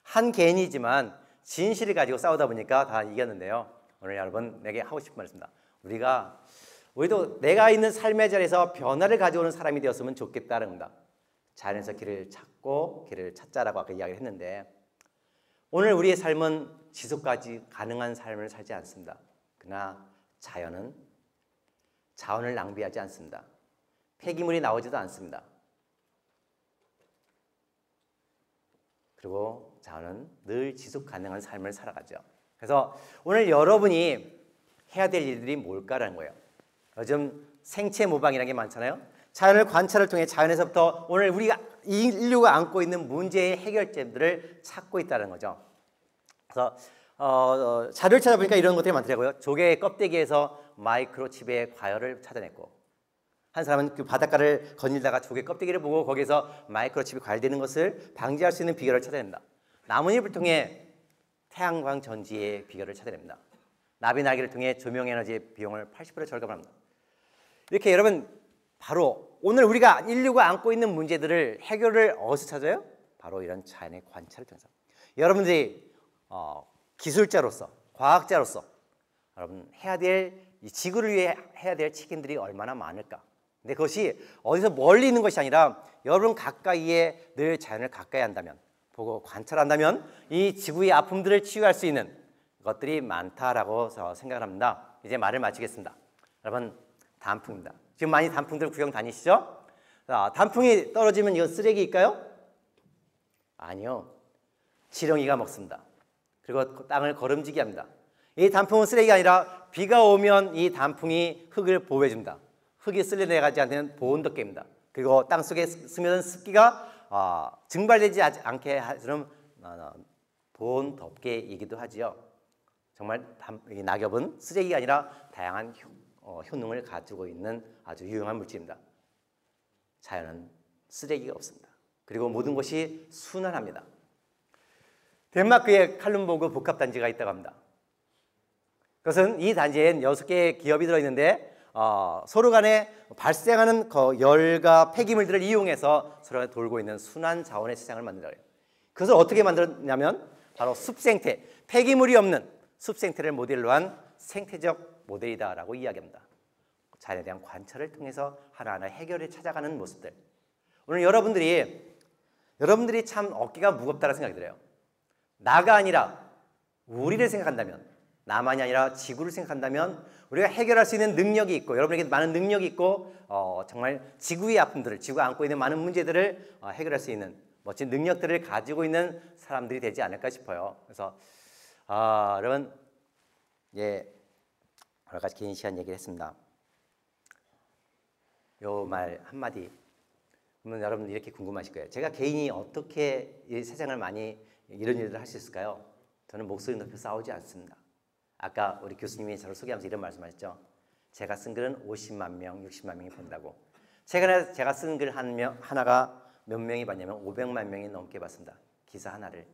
한 개인이지만 진실을 가지고 싸우다 보니까 다 이겼는데요. 오늘 여러분 내게 하고 싶은 말씀입니다. 우리도 내가 있는 삶의 자리에서 변화를 가져오는 사람이 되었으면 좋겠다는 겁니다. 자연에서 길을 찾고 길을 찾자라고 아까 이야기를 했는데 오늘 우리의 삶은 지속까지 가능한 삶을 살지 않습니다. 그러나 자연은 자원을 낭비하지 않습니다. 폐기물이 나오지도 않습니다. 그리고 자원은 늘 지속 가능한 삶을 살아가죠. 그래서 오늘 여러분이 해야 될 일들이 뭘까라는 거예요. 요즘 생체 모방이라는 게 많잖아요. 자연을 관찰을 통해 자연에서부터 오늘 우리가 인류가 안고 있는 문제의 해결점들을 찾고 있다는 거죠. 그래서 자료를 찾아보니까 이런 것들이 많더라고요. 조개의 껍데기에서 마이크로칩의 과열을 찾아냈고 한 사람은 그 바닷가를 거닐다가 조개 껍데기를 보고 거기에서 마이크로칩이 과열되는 것을 방지할 수 있는 비결을 찾아냅니다. 나뭇잎을 통해 태양광 전지의 비결을 찾아냅니다. 나비 날개를 통해 조명 에너지의 비용을 80% 절감합니다. 이렇게 여러분 바로 오늘 우리가 인류가 안고 있는 문제들을 해결을 어디서 찾아요? 바로 이런 자연의 관찰을 통해서. 여러분들이 기술자로서 과학자로서 여러분 해야 될 이 지구를 위해 해야 될 책임들이 얼마나 많을까. 근데 그것이 어디서 멀리 있는 것이 아니라 여러분 가까이에 늘 자연을 가까이 한다면 보고 관찰한다면 이 지구의 아픔들을 치유할 수 있는 것들이 많다라고 생각을 합니다. 이제 말을 마치겠습니다. 여러분 단풍입니다. 지금 많이 단풍들 구경 다니시죠? 자, 단풍이 떨어지면 이거 쓰레기일까요? 아니요. 지렁이가 먹습니다. 그리고 땅을 거름지게 합니다. 이 단풍은 쓰레기가 아니라 비가 오면 이 단풍이 흙을 보호해줍니다. 흙이 쓸려내가지 않는 보온 덮개입니다. 그리고 땅 속에 스며든 습기가 증발되지 않게 하는 보온 덮개이기도 하지요. 정말 이 낙엽은 쓰레기가 아니라 다양한 효능을 가지고 있는 아주 유용한 물질입니다. 자연은 쓰레기가 없습니다. 그리고 모든 것이 순환합니다. 덴마크에 칼룸보그 복합단지가 있다고 합니다. 그것은 이 단지엔 6개의 기업이 들어있는데 서로 간에 발생하는 열과 폐기물들을 이용해서 서로 간에 돌고 있는 순환 자원의 세상을 만든다고 해요. 그것을 어떻게 만들었냐면 바로 숲생태, 폐기물이 없는 숲생태를 모델로 한 생태적 모델이다라고 이야기합니다. 자연에 대한 관찰을 통해서 하나하나 해결을 찾아가는 모습들. 오늘 여러분들이 참 어깨가 무겁다는 생각이 들어요. 나가 아니라 우리를 생각한다면, 나만이 아니라 지구를 생각한다면 우리가 해결할 수 있는 능력이 있고, 여러분에게 많은 능력이 있고, 정말 지구의 아픔들을, 지구가 안고 있는 많은 문제들을 해결할 수 있는 멋진 능력들을 가지고 있는 사람들이 되지 않을까 싶어요. 그래서 여러분, 여러 가지 긴 시간 얘기를 했습니다. 요 말 한마디, 그러면 여러분 이렇게 궁금하실 거예요. 제가 개인이 어떻게 이 세상을 많이 이런 일들을 할 수 있을까요? 저는 목소리 높여 싸우지 않습니다. 아까 우리 교수님이 저를 소개하면서 이런 말씀하셨죠. 제가 쓴 글은 50만 명, 60만 명이 본다고. 최근에 제가 쓴 글 하나가 몇 명이 봤냐면 500만 명이 넘게 봤습니다. 기사 하나를.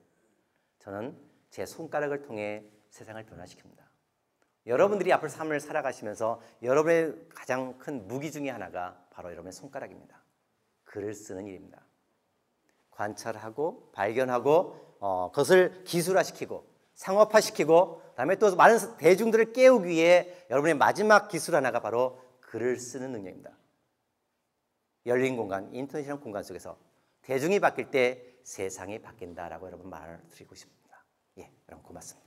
저는 제 손가락을 통해 세상을 변화시킵니다. 여러분들이 앞으로 삶을 살아가시면서 여러분의 가장 큰 무기 중에 하나가 바로 여러분의 손가락입니다. 글을 쓰는 일입니다. 관찰하고 발견하고 그것을 기술화시키고 상업화시키고 그다음에 또 많은 대중들을 깨우기 위해 여러분의 마지막 기술 하나가 바로 글을 쓰는 능력입니다. 열린 공간, 인터넷이라는 공간 속에서 대중이 바뀔 때 세상이 바뀐다라고 여러분 말을 드리고 싶습니다. 여러분 고맙습니다.